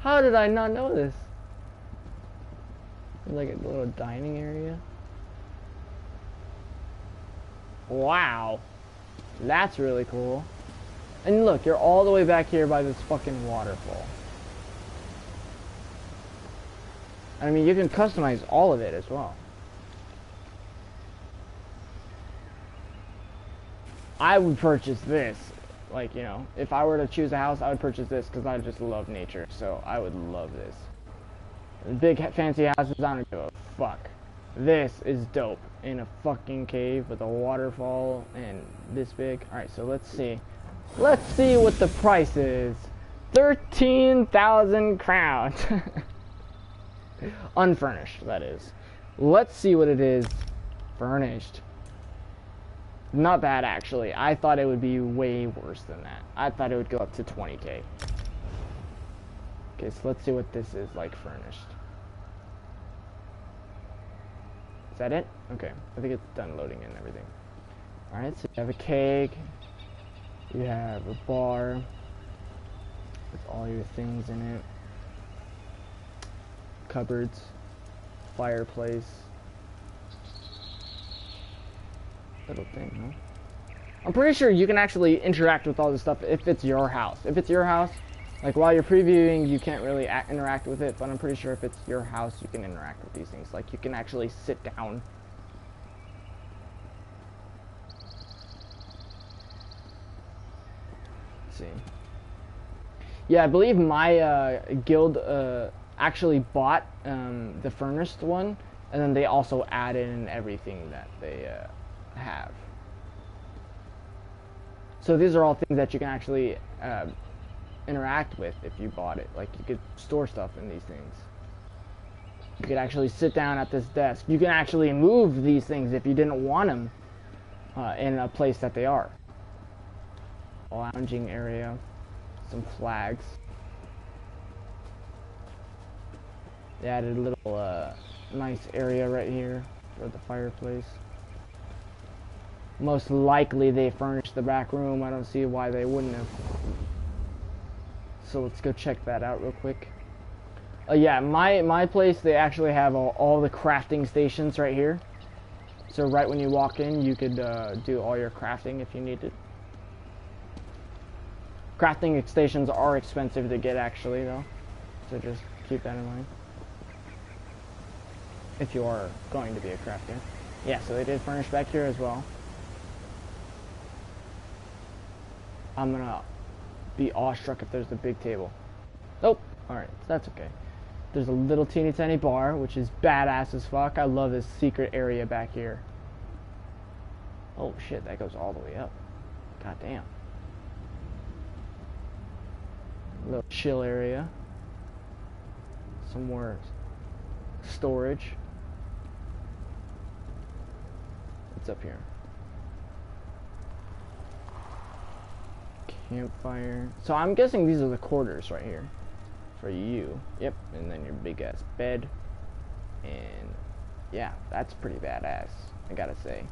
How did I not know this? Like a little dining area. Wow. That's really cool. And look, you're all the way back here by this fucking waterfall. I mean, you can customize all of it as well. I would purchase this. Like, you know, if I were to choose a house, I would purchase this because I just love nature. So I would love this. Big fancy houses, I don't give a fuck. This is dope. In a fucking cave with a waterfall and this big. Alright, so let's see. Let's see what the price is. 13,000 crowns. Unfurnished, that is. Let's see what it is furnished. Not bad, actually. I thought it would be way worse than that. I thought it would go up to 20k. Okay, so let's see what this is like furnished. Is that it? Okay, I think it's done loading and everything. Alright, so you have a keg. You have a bar with all your things in it. Cupboards. Fireplace. Little thing, huh? I'm pretty sure you can actually interact with all this stuff if it's your house. If it's your house, like while you're previewing, you can't really interact with it, but I'm pretty sure if it's your house, you can interact with these things. Like you can actually sit down. Let's see. Yeah, I believe my guild actually bought the furnished one, and then they also added in everything that they have. So these are all things that you can actually interact with if you bought it. Like you could store stuff in these things. You could actually sit down at this desk. You can actually move these things if you didn't want them in a place that they are. A lounging area, some flags. They added a little nice area right here for the fireplace. Most likely they furnished the back room. I don't see why they wouldn't have. So let's go check that out real quick. Yeah, my place, they actually have all the crafting stations right here. So right when you walk in, you could do all your crafting if you needed. Crafting stations are expensive to get actually though. So just keep that in mind. If you are going to be a crafter. Yeah, so they did furnish back here as well. I'm gonna be awestruck if there's a big table. Nope. Alright, so that's okay. There's a little teeny tiny bar, which is badass as fuck. I love this secret area back here. Oh shit, that goes all the way up. God damn. Little chill area. Some more storage. What's up here? Campfire. So I'm guessing these are the quarters right here for you. Yep, and then your big ass bed. And yeah, that's pretty badass, I gotta say.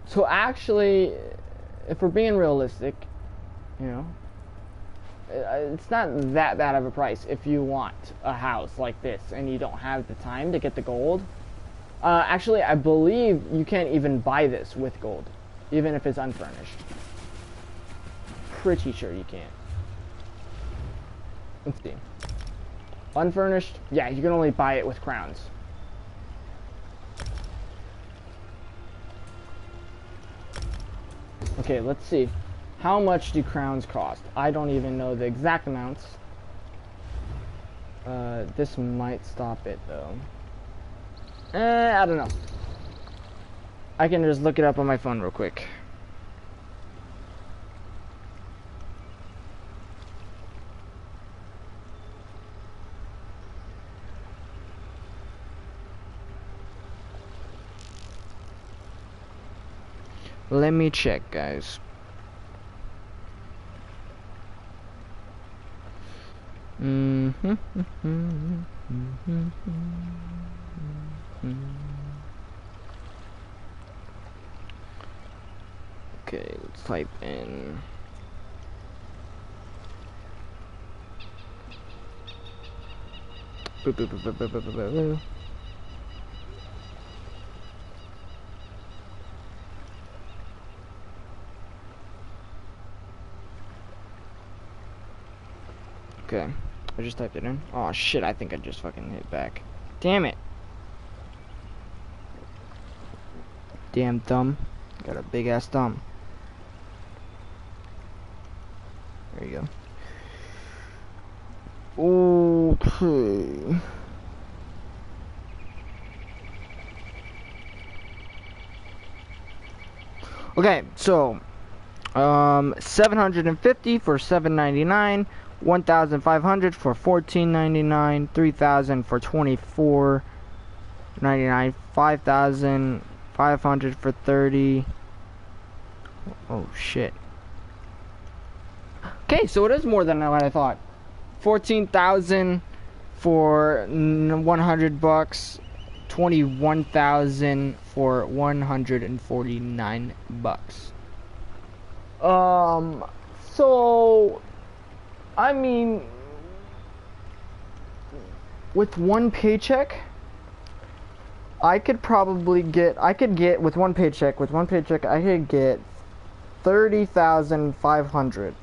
So actually, if we're being realistic, you know, it's not that bad of a price if you want a house like this and you don't have the time to get the gold. Actually, I believe you can't even buy this with gold, even if it's unfurnished. Pretty sure you can't. Let's see. Unfurnished, yeah, you can only buy it with crowns. Okay, let's see. How much do crowns cost? I don't even know the exact amounts. This might stop it though. I don't know. I can just look it up on my phone real quick. Let me check, guys. Okay, let's type in Okay, I just typed it in. Oh shit, I think I just fucking hit back. Damn it. Damn thumb. Got a big ass thumb. There you go. Okay. Okay, so 750 for $7.99, 1,500 for $14.99, 3,000 for $24.99, 5,500 for 30. Oh shit. Okay, so it is more than what I thought. 14,000 for 100 bucks, 21,000 for 149 bucks. So I mean, with one paycheck, I could get with one paycheck, I could get 30,500.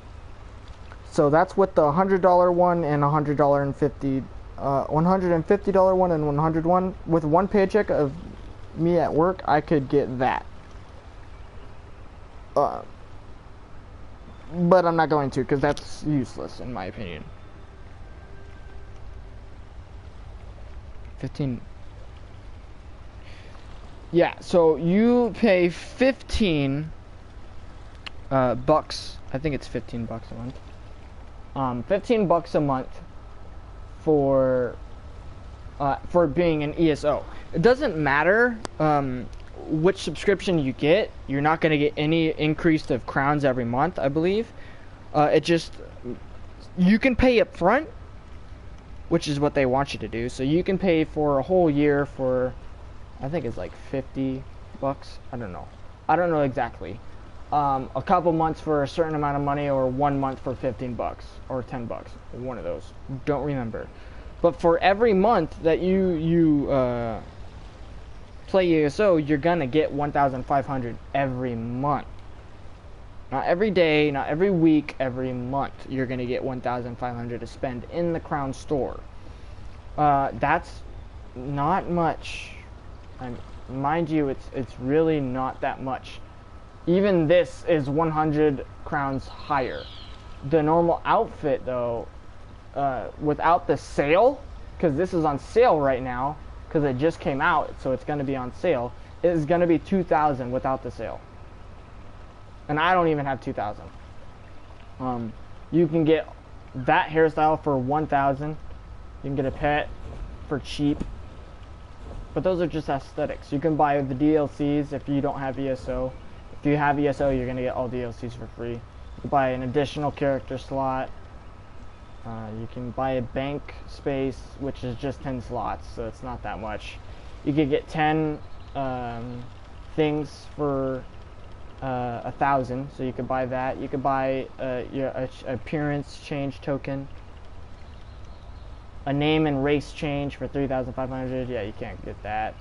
So that's with the $100 one and $150 one and $100 with one paycheck of me at work. I could get that. But I'm not going to, because that's useless in my opinion. 15. Yeah, so you pay 15 bucks. I think it's 15 bucks a month. 15 bucks a month for being an ESO. It doesn't matter which subscription you get. You're not going to get any increase of crowns every month, I believe. You can pay up front, which is what they want you to do. So you can pay for a whole year for, I think it's like 50 bucks. I don't know exactly. A couple months for a certain amount of money, or 1 month for 15 bucks or 10 bucks. One of those. Don't remember. But for every month that you play ESO, you're gonna get 1,500 every month. Not every day, not every week, every month. You're gonna get 1,500 to spend in the Crown store. That's not much. Mind you, it's really not that much. Even this is 100 crowns higher. The normal outfit, though, without the sale, because this is on sale right now, because it just came out, so it's going to be on sale, it is going to be 2,000 without the sale. And I don't even have 2,000. You can get that hairstyle for 1,000. You can get a pet for cheap. But those are just aesthetics. You can buy the DLCs if you don't have ESO. If you have ESO, you're going to get all DLCs for free. You can buy an additional character slot. You can buy a bank space, which is just 10 slots, so it's not that much. You could get 10 things for 1,000, so you could buy that. You could buy your appearance change token. A name and race change for 3,500. Yeah, you can't get that.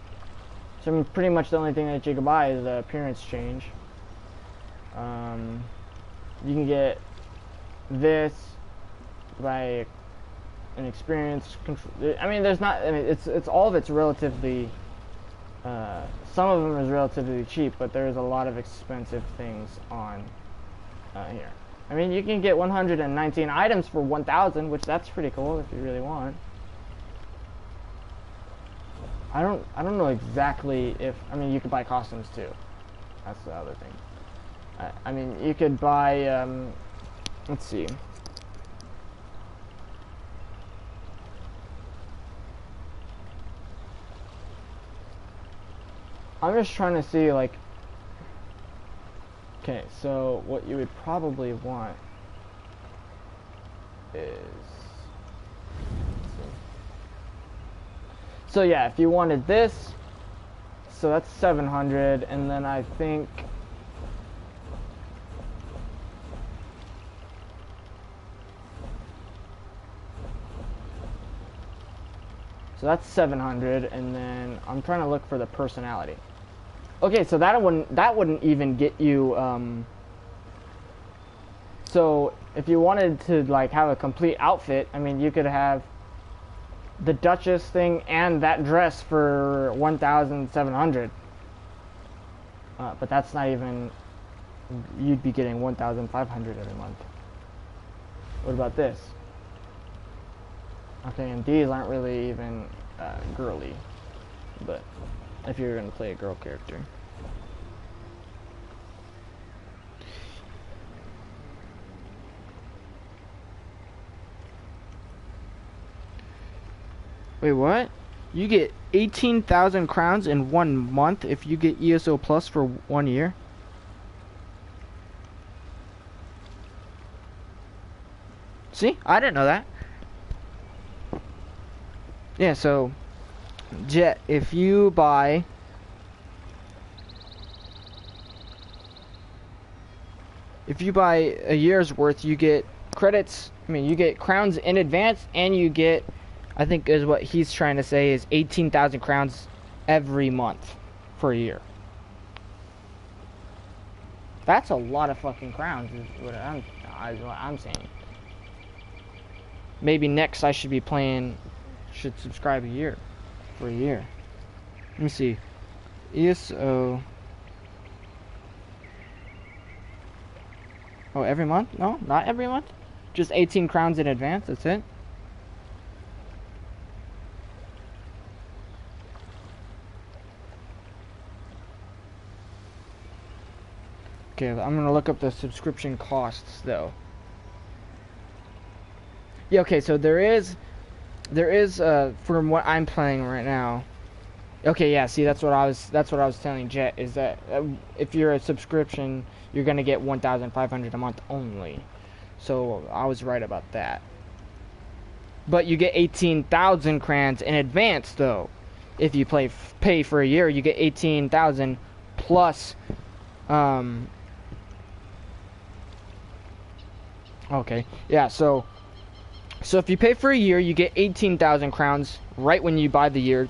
So I mean, pretty much the only thing that you can buy is the appearance change. You can get this by an experience control. I mean, it's all of it's relatively. Some of them is relatively cheap, but there's a lot of expensive things on here. I mean, you can get 119 items for 1,000, which that's pretty cool if you really want. I don't know exactly if, I mean, you could buy costumes too. That's the other thing. I mean, you could buy, let's see. I'm just trying to see, like, okay, so what you would probably want is, let's see. So yeah, if you wanted this, so that's 700, and then I think So that's 700, and then I'm trying to look for the personality. Okay, so that wouldn't even get you. So if you wanted to like have a complete outfit, I mean, you could have the Duchess thing and that dress for 1,700. But that's not even. You'd be getting 1,500 every month. What about this? Okay, and these aren't really even girly, but if you're gonna play a girl character. Wait, what? You get 18,000 crowns in 1 month if you get ESO Plus for 1 year? See? I didn't know that. Yeah, so Jet, if you buy a year's worth, you get credits. I mean, you get crowns in advance, and you get, I think is what he's trying to say, is 18,000 crowns every month for a year. That's a lot of fucking crowns, is what I'm saying. Maybe next I should be playing, should subscribe for a year. Let me see. ESO. Oh, every month? No, not every month. Just 18 crowns in advance, that's it. Okay, I'm gonna look up the subscription costs though. Yeah, okay, so there is from what I'm playing right now. Okay, yeah, see, that's what I was telling Jet, is that if you're a subscription, you're gonna get 1,500 a month only. So I was right about that. But you get 18,000 crowns in advance though. If you pay for a year, you get 18,000 plus okay, yeah, so if you pay for a year, you get 18,000 crowns right when you buy the year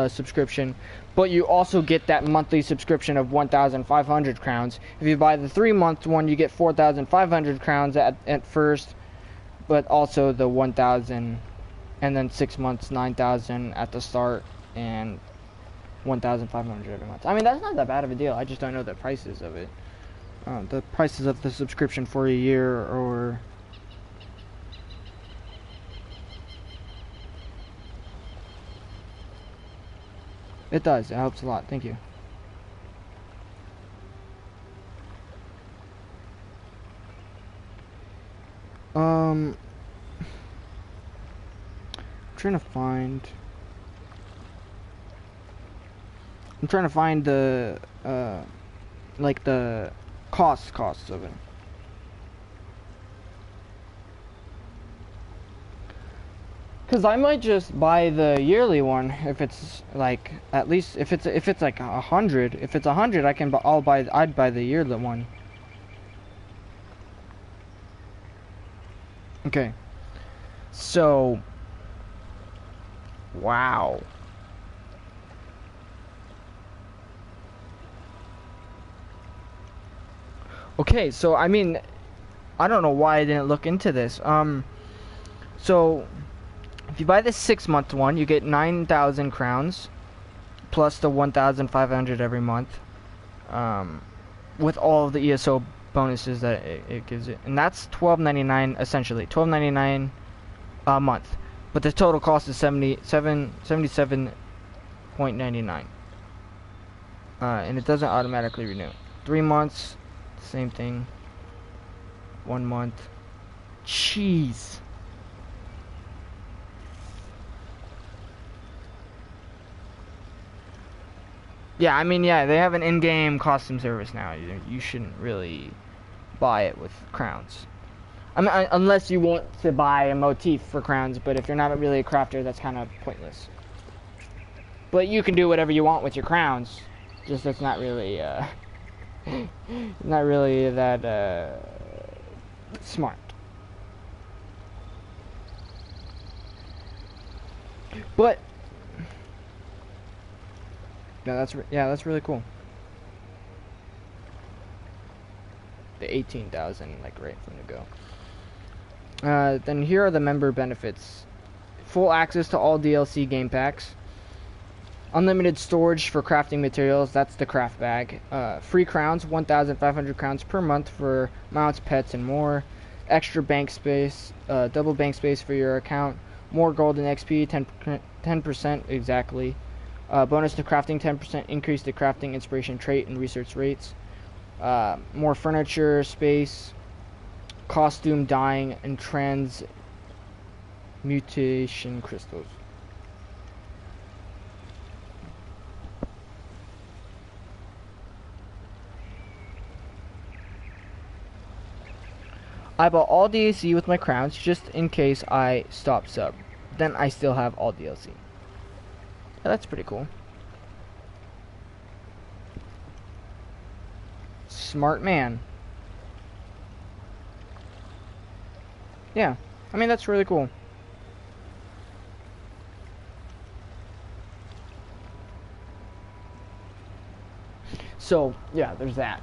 subscription, but you also get that monthly subscription of 1,500 crowns. If you buy the 3-month one, you get 4,500 crowns at first, but also the 1,000, and then 6 months 9,000 at the start, and 1,500 every month. I mean, that's not that bad of a deal. I just don't know the prices of it. The prices of the subscription for a year, or it does. It helps a lot. Thank you. I'm trying to find the like the costs of it. Cause I might just buy the yearly one if it's like, at least if it's like 100. If it's 100, I'd buy the yearly one. Okay. So, wow. Okay, so I mean, I don't know why I didn't look into this. So if you buy the 6-month one, you get 9,000 crowns plus the 1,500 every month, with all of the ESO bonuses that it gives it, and that's $12.99 essentially, $12.99 a month. But the total cost is $77.99, and it doesn't automatically renew. 3 months. Same thing. 1 month. Jeez. Yeah, I mean, yeah, they have an in-game costume service now. You shouldn't really buy it with crowns. I mean, unless you want to buy a motif for crowns, but if you're not really a crafter, that's kind of pointless. But you can do whatever you want with your crowns. Just that's not really, not really that smart. But yeah, that's really cool. The 18,000, like right from the go. Then here are the member benefits: full access to all DLC game packs, unlimited storage for crafting materials. That's the craft bag. Free crowns, 1,500 crowns per month for mounts, pets, and more. Extra bank space, double bank space for your account. More golden XP, 10% exactly. Bonus to crafting, 10% increase to crafting inspiration trait and research rates. More furniture space, costume dyeing, and transmutation crystals. I bought all DLC with my crowns just in case I stop sub. Then I still have all DLC. Yeah, that's pretty cool. Smart man. Yeah, I mean, that's really cool. So, yeah, there's that.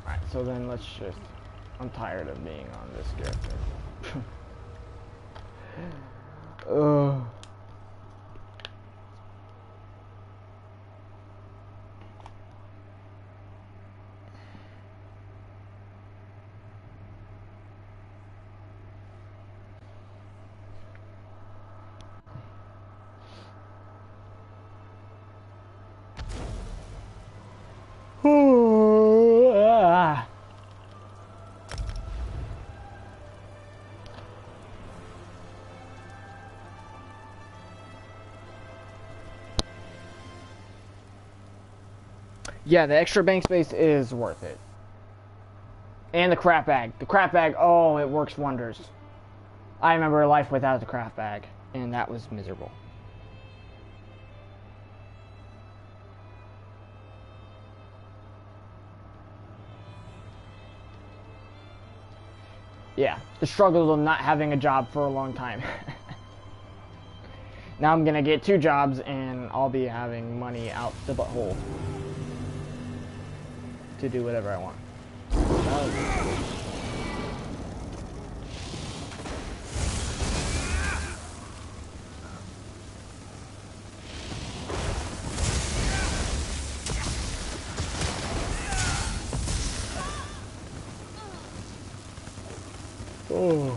Alright, so then let's just... I'm tired of being on this character. Ugh. Ah. Yeah, the extra bank space is worth it. And the crap bag. The crap bag, oh, it works wonders. I remember a life without the crap bag, and that was miserable. Yeah, the struggle of not having a job for a long time. Now I'm gonna get 2 jobs and I'll be having money out the butthole to do whatever I want. Oh.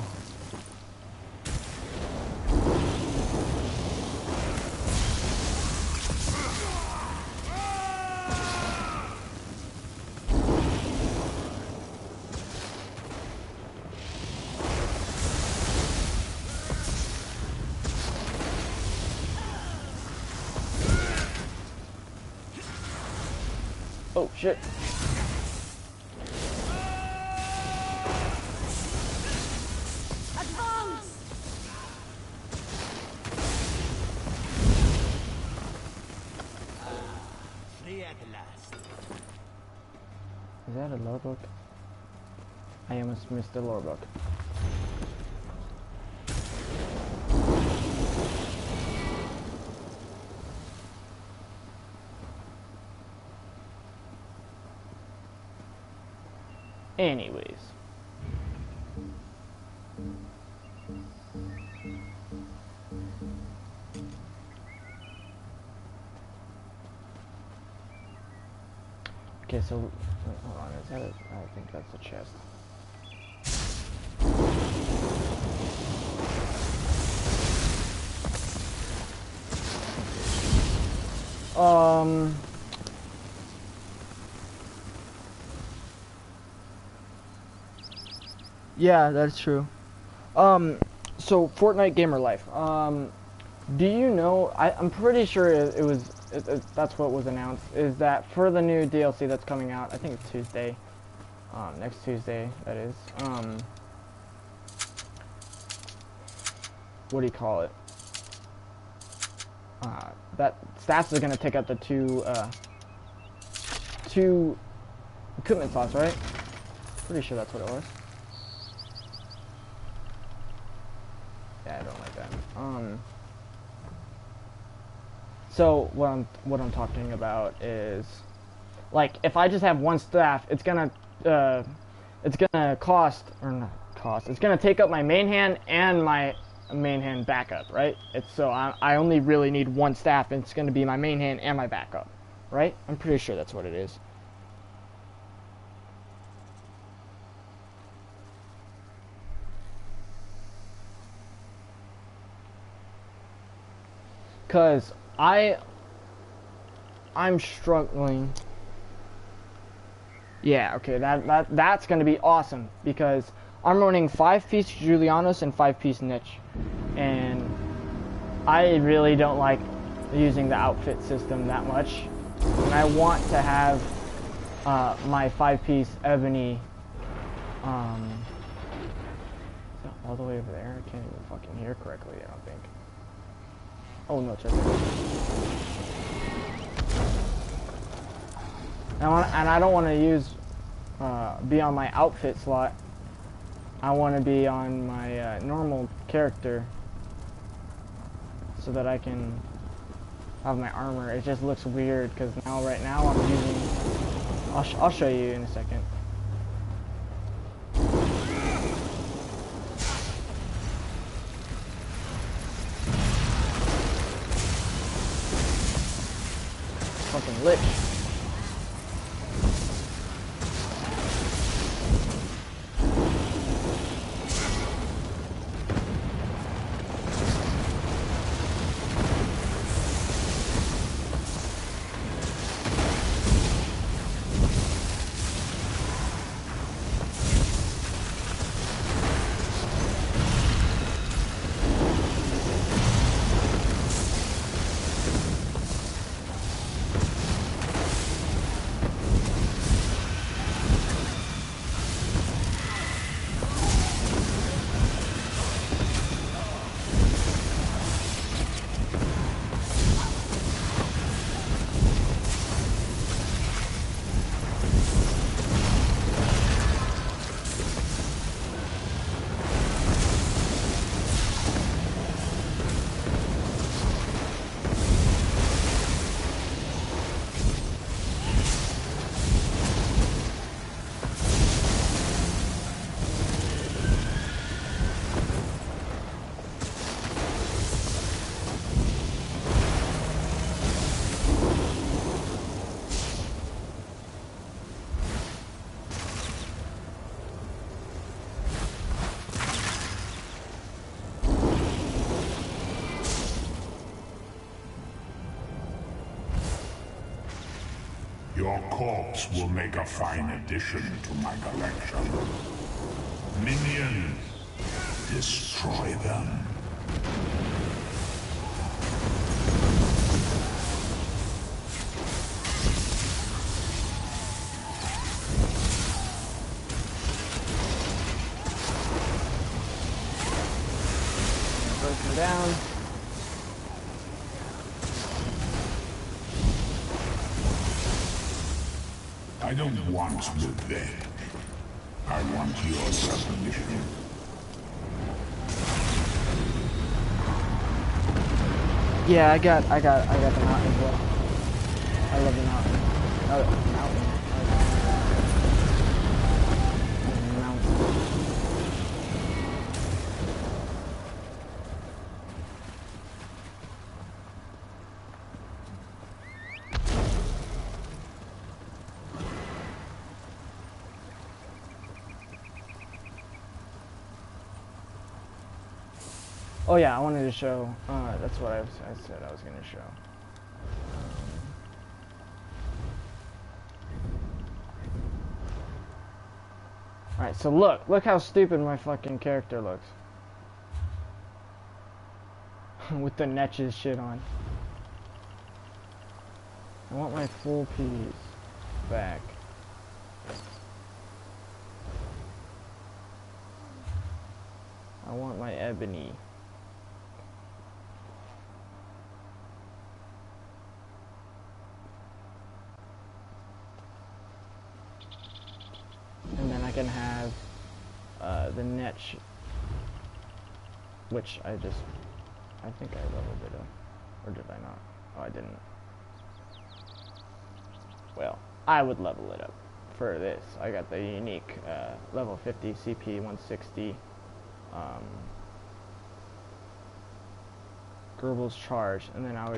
Oh shit. Is that a lore book? I almost missed the lore book. Anyways. Okay, so wait, hold on, is that I think that's a chest. Yeah, that's true. So Fortnite Gamer Life. Do you know? I'm pretty sure that's what was announced. Is that for the new DLC that's coming out? I think it's Tuesday. Next Tuesday, that is. What do you call it? That stats are gonna take up the two equipment slots, right? Pretty sure that's what it was. Yeah, I don't like that. So what I'm talking about is, like, if I just have one staff, it's gonna cost, or not cost, it's gonna take up my main hand and my main hand backup, right? It's so I only really need one staff, and it's gonna be my main hand and my backup, right? I'm pretty sure that's what it is. Cause I'm struggling. Yeah, okay, that's gonna be awesome, because I'm running 5-piece Julianos and 5-piece niche, and I really don't like using the outfit system that much, and I want to have my 5-piece ebony all the way over there. I can't even fucking hear correctly, I don't think. Oh no, it's right there. And I don't want to use be on my outfit slot. I want to be on my normal character, so that I can have my armor. It just looks weird because right now I'm using. I'll show you in a second. Fucking lit. Your corpse will make a fine addition to my collection. Minions, destroy them. Break them down. I don't want revenge. I want your submission. Yeah, I got the mountain as well. I love the mountain. Oh, mountain. Oh yeah, I wanted to show, that's what I said I was going to show. Alright, so look how stupid my fucking character looks. With the Netches shit on. I want my full piece back. I want my ebony. And then I can have the net which I think I leveled it up. Or did I not? Oh, I didn't. Well, I would level it up for this. I got the unique level 50 CP 160 Goebbels charge, and then I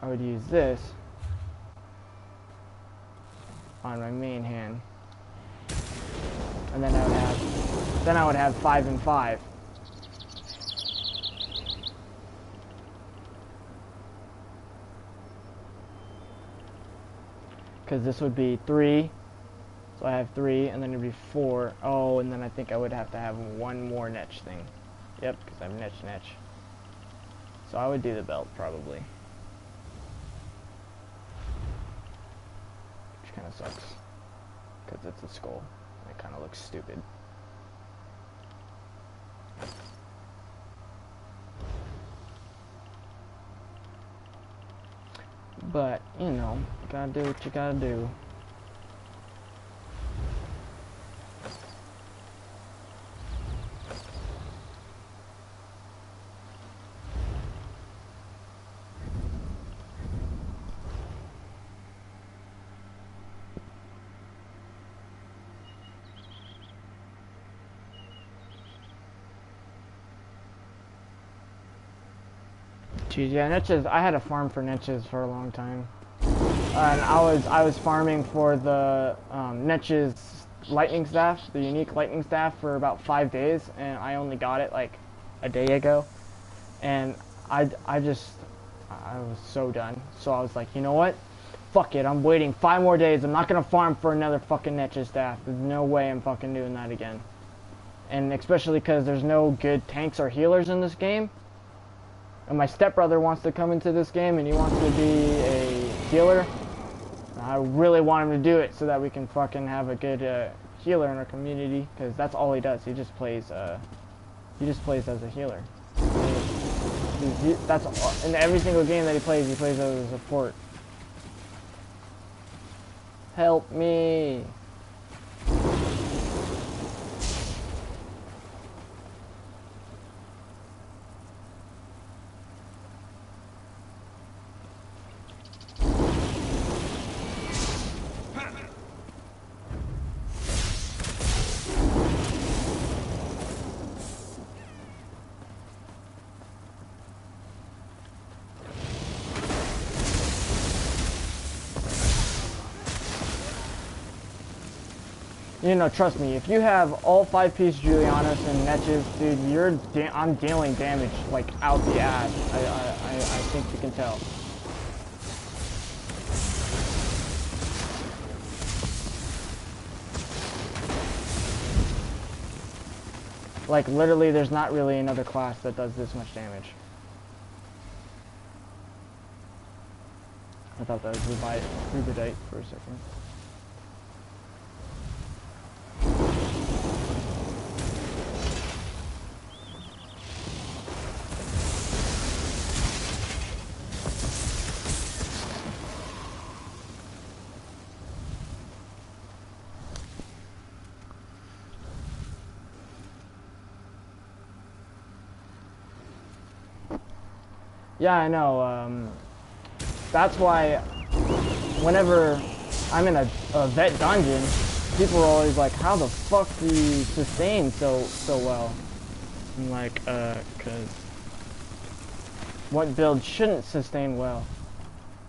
would use this on my main hand, and then I would have 5 and 5. Because this would be 3, so I have 3, and then it'd be 4. Oh, and then I think I would have to have one more netch thing. Yep, because I have netch. So I would do the belt probably, which kind of sucks because it's a skull. It kind of looks stupid. But, you know, you gotta do what you gotta do. Geez, yeah, niches. I had a farm for niches for a long time, and I was farming for the niches lightning staff, the unique lightning staff, for about 5 days, and I only got it like a day ago, and I was so done. So I was like, you know what? Fuck it. I'm waiting 5 more days. I'm not gonna farm for another fucking niches staff. There's no way I'm fucking doing that again. And especially because there's no good tanks or healers in this game. And my stepbrother wants to come into this game and he wants to be a healer. I really want him to do it so that we can fucking have a good healer in our community, because that's all he does. He just plays as a healer. That's all, in every single game that he plays as a support. Help me. You know, trust me, if you have all 5-piece Julianus and Netches, dude, I'm dealing damage, like, out the ass. I think you can tell. Like, literally, there's not really another class that does this much damage. I thought that was Rubidite for a second. Yeah, I know. That's why whenever I'm in a vet dungeon, people are always like, how the fuck do you sustain so well? I'm like, cause what build shouldn't sustain well?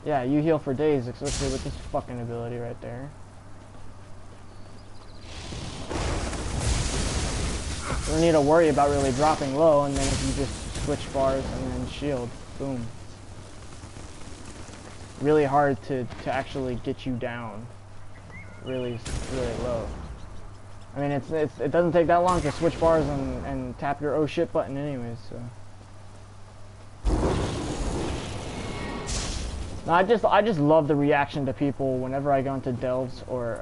Yeah, you heal for days, especially with this fucking ability right there. You don't need to worry about really dropping low, and then if you just switch bars and then shield, boom. Really hard to actually get you down really low. I mean, it doesn't take that long to switch bars and tap your oh shit button anyways, so. No, I just love the reaction to people whenever I go into delves or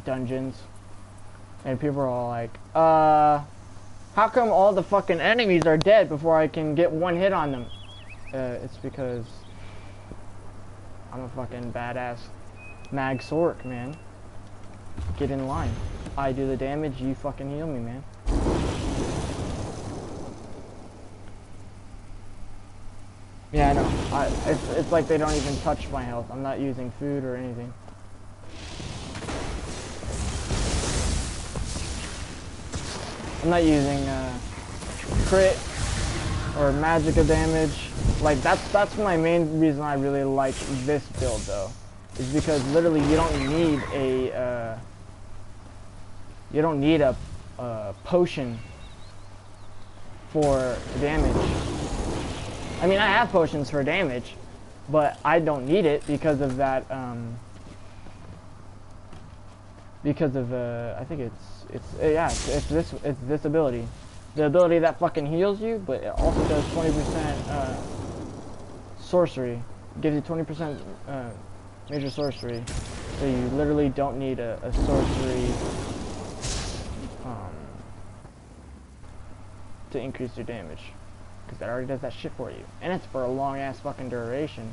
dungeons, and people are all like, how come all the fucking enemies are dead before I can get one hit on them? It's because I'm a fucking badass mag sork, man. Get in line. I do the damage, you fucking heal me, man. Yeah, I know. It's like they don't even touch my health. I'm not using food or anything. I'm not using crit or magicka damage. Like that's my main reason I really like this build though, is because literally you don't need a potion for damage. I mean, I have potions for damage, but I don't need it because of that. Because of I think it's this ability, the ability that fucking heals you, but it also does 20% sorcery. It gives you 20% major sorcery, so you literally don't need a sorcery to increase your damage, because that already does that shit for you, and it's for a long ass fucking duration.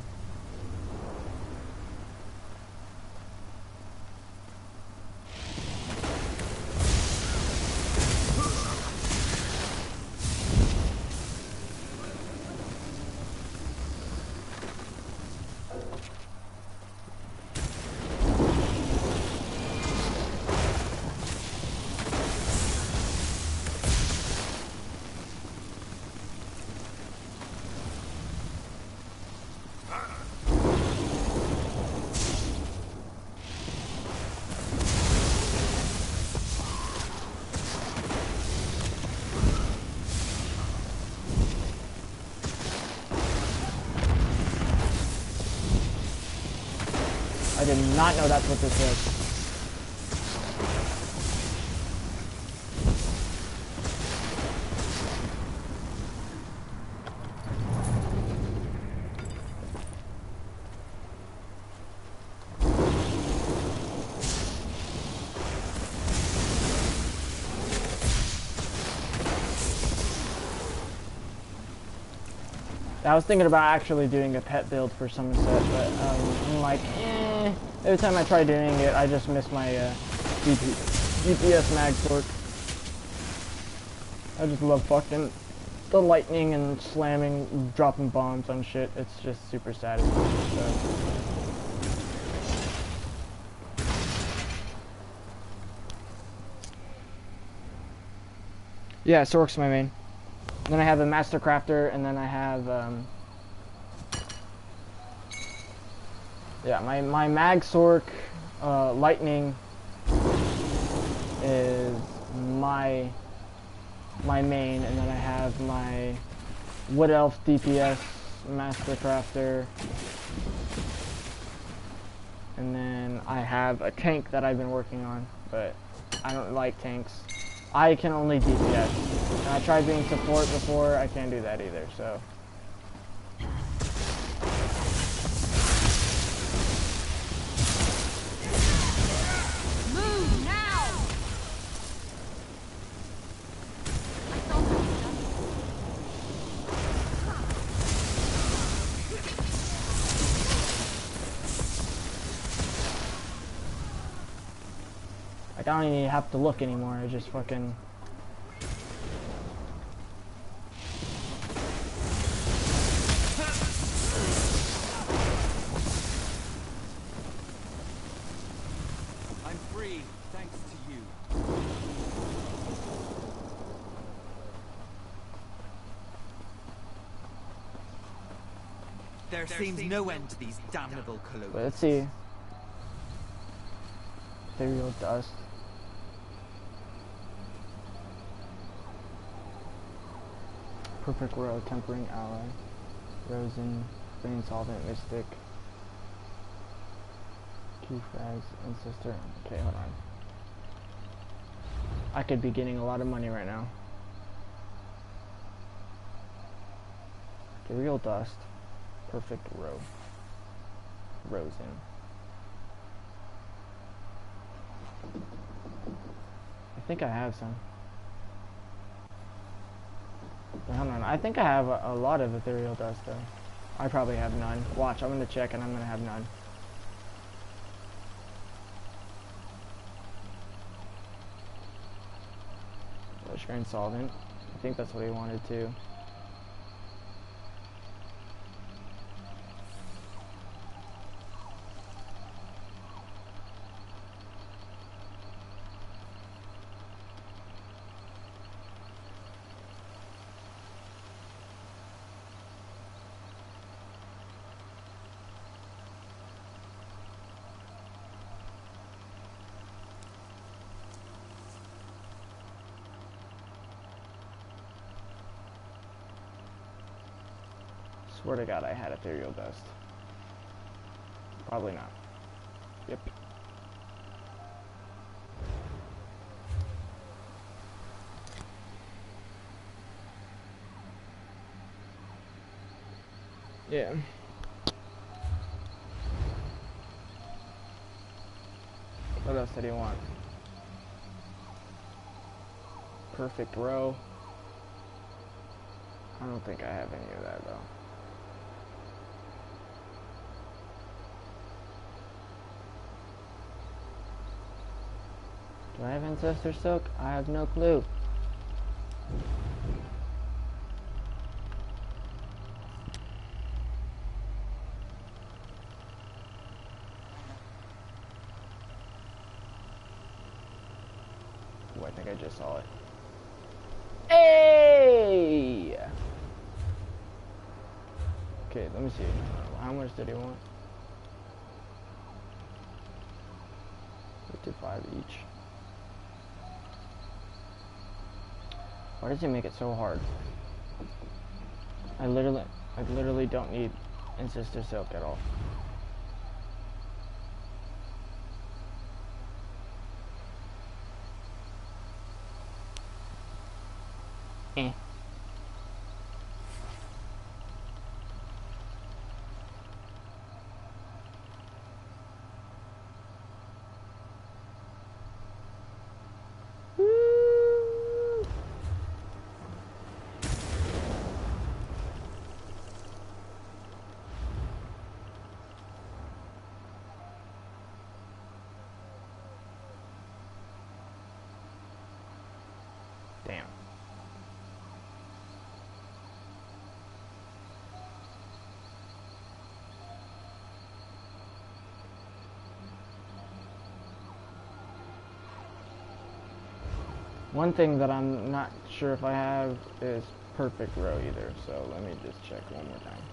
I did not know that's what this is. I was thinking about actually doing a pet build for Somerset, but I'm like, every time I try doing it, I just miss my DPS mag torque. I just love fucking the lightning and slamming, dropping bombs on shit. It's just super satisfying. So. Yeah, Sork's my main. Then I have a Master Crafter, and then I have, yeah, my Mag Sork, Lightning is my main, and then I have my Wood Elf DPS Master Crafter, and then I have a tank that I've been working on, but I don't like tanks. I can only DPS. And I tried being support before, I can't do that either, so. Move now! Like, I don't even have to look anymore, I just fucking... I'm free, thanks to you. There seems no end to these damnable colonials. But let's see. Ethereal Dust. Perfect Row, Tempering Ally. Rosen, Brain Solvent, Mystic. Key Frags, Ancestor. Okay, hold on. I could be getting a lot of money right now. Ethereal Dust. Perfect Row. Rosen. I think I have some. But hold on, I think I have a lot of ethereal dust though. I probably have none. Watch, I'm gonna check and I'm gonna have none. Grain Solvent. I think that's what he wanted too. Swear to God, I had Ethereal Dust. Probably not. Yep. Yeah. What else did he want? Perfect row. I don't think I have any of that though. Do I have Ancestor Silk? I have no clue. Oh, I think I just saw it. Hey! Okay, let me see. How much did he want? 55 each. Why does he make it so hard? I literally don't need Ancestor Silk at all. Eh. Damn. One thing that I'm not sure if I have is perfect row either, so let me just check one more time.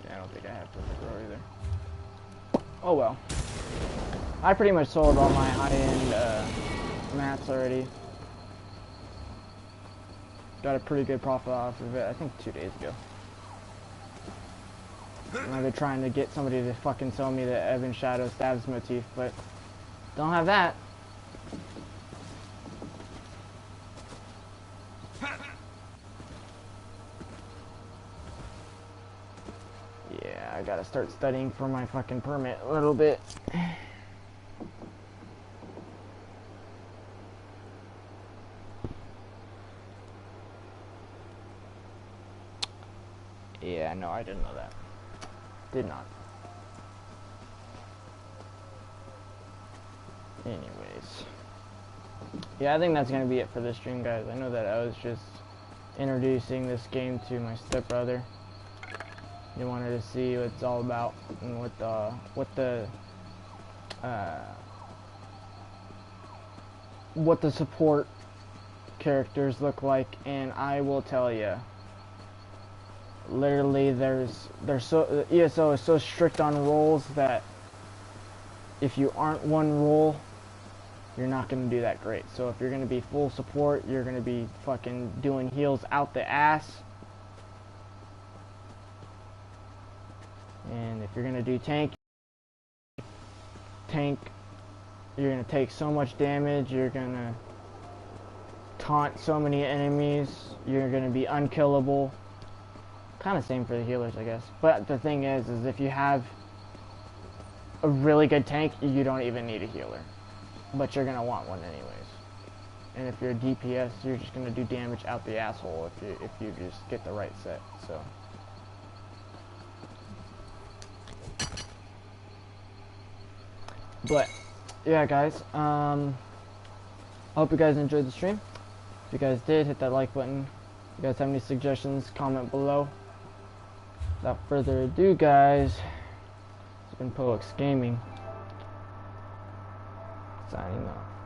I don't think I have perfect row either. Oh well. I pretty much sold all my high-end mats already. Got a pretty good profit off of it, I think 2 days ago. And I've been trying to get somebody to fucking sell me the Ebon Shadow Stabs motif, but don't have that. Yeah, I gotta start studying for my fucking permit a little bit. Yeah, no, I didn't know that. Did not. Anyways. Yeah, I think that's gonna be it for this stream, guys. I know that I was just introducing this game to my stepbrother. He wanted to see what it's all about and what the support characters look like, and I will tell you, literally, ESO is so strict on roles that if you aren't one role, you're not going to do that great. So if you're going to be full support, you're going to be fucking doing heals out the ass. And if you're going to do tank, you're going to take so much damage, you're going to taunt so many enemies, you're going to be unkillable. Kind of same for the healers, I guess. But the thing is if you have a really good tank, you don't even need a healer. But you're going to want one anyways. And if you're a DPS, you're just going to do damage out the asshole if you just get the right set, so. But, yeah guys, I hope you guys enjoyed the stream. If you guys did, hit that like button. If you guys have any suggestions, comment below. without further ado, guys, it's been Pox Gaming, signing off.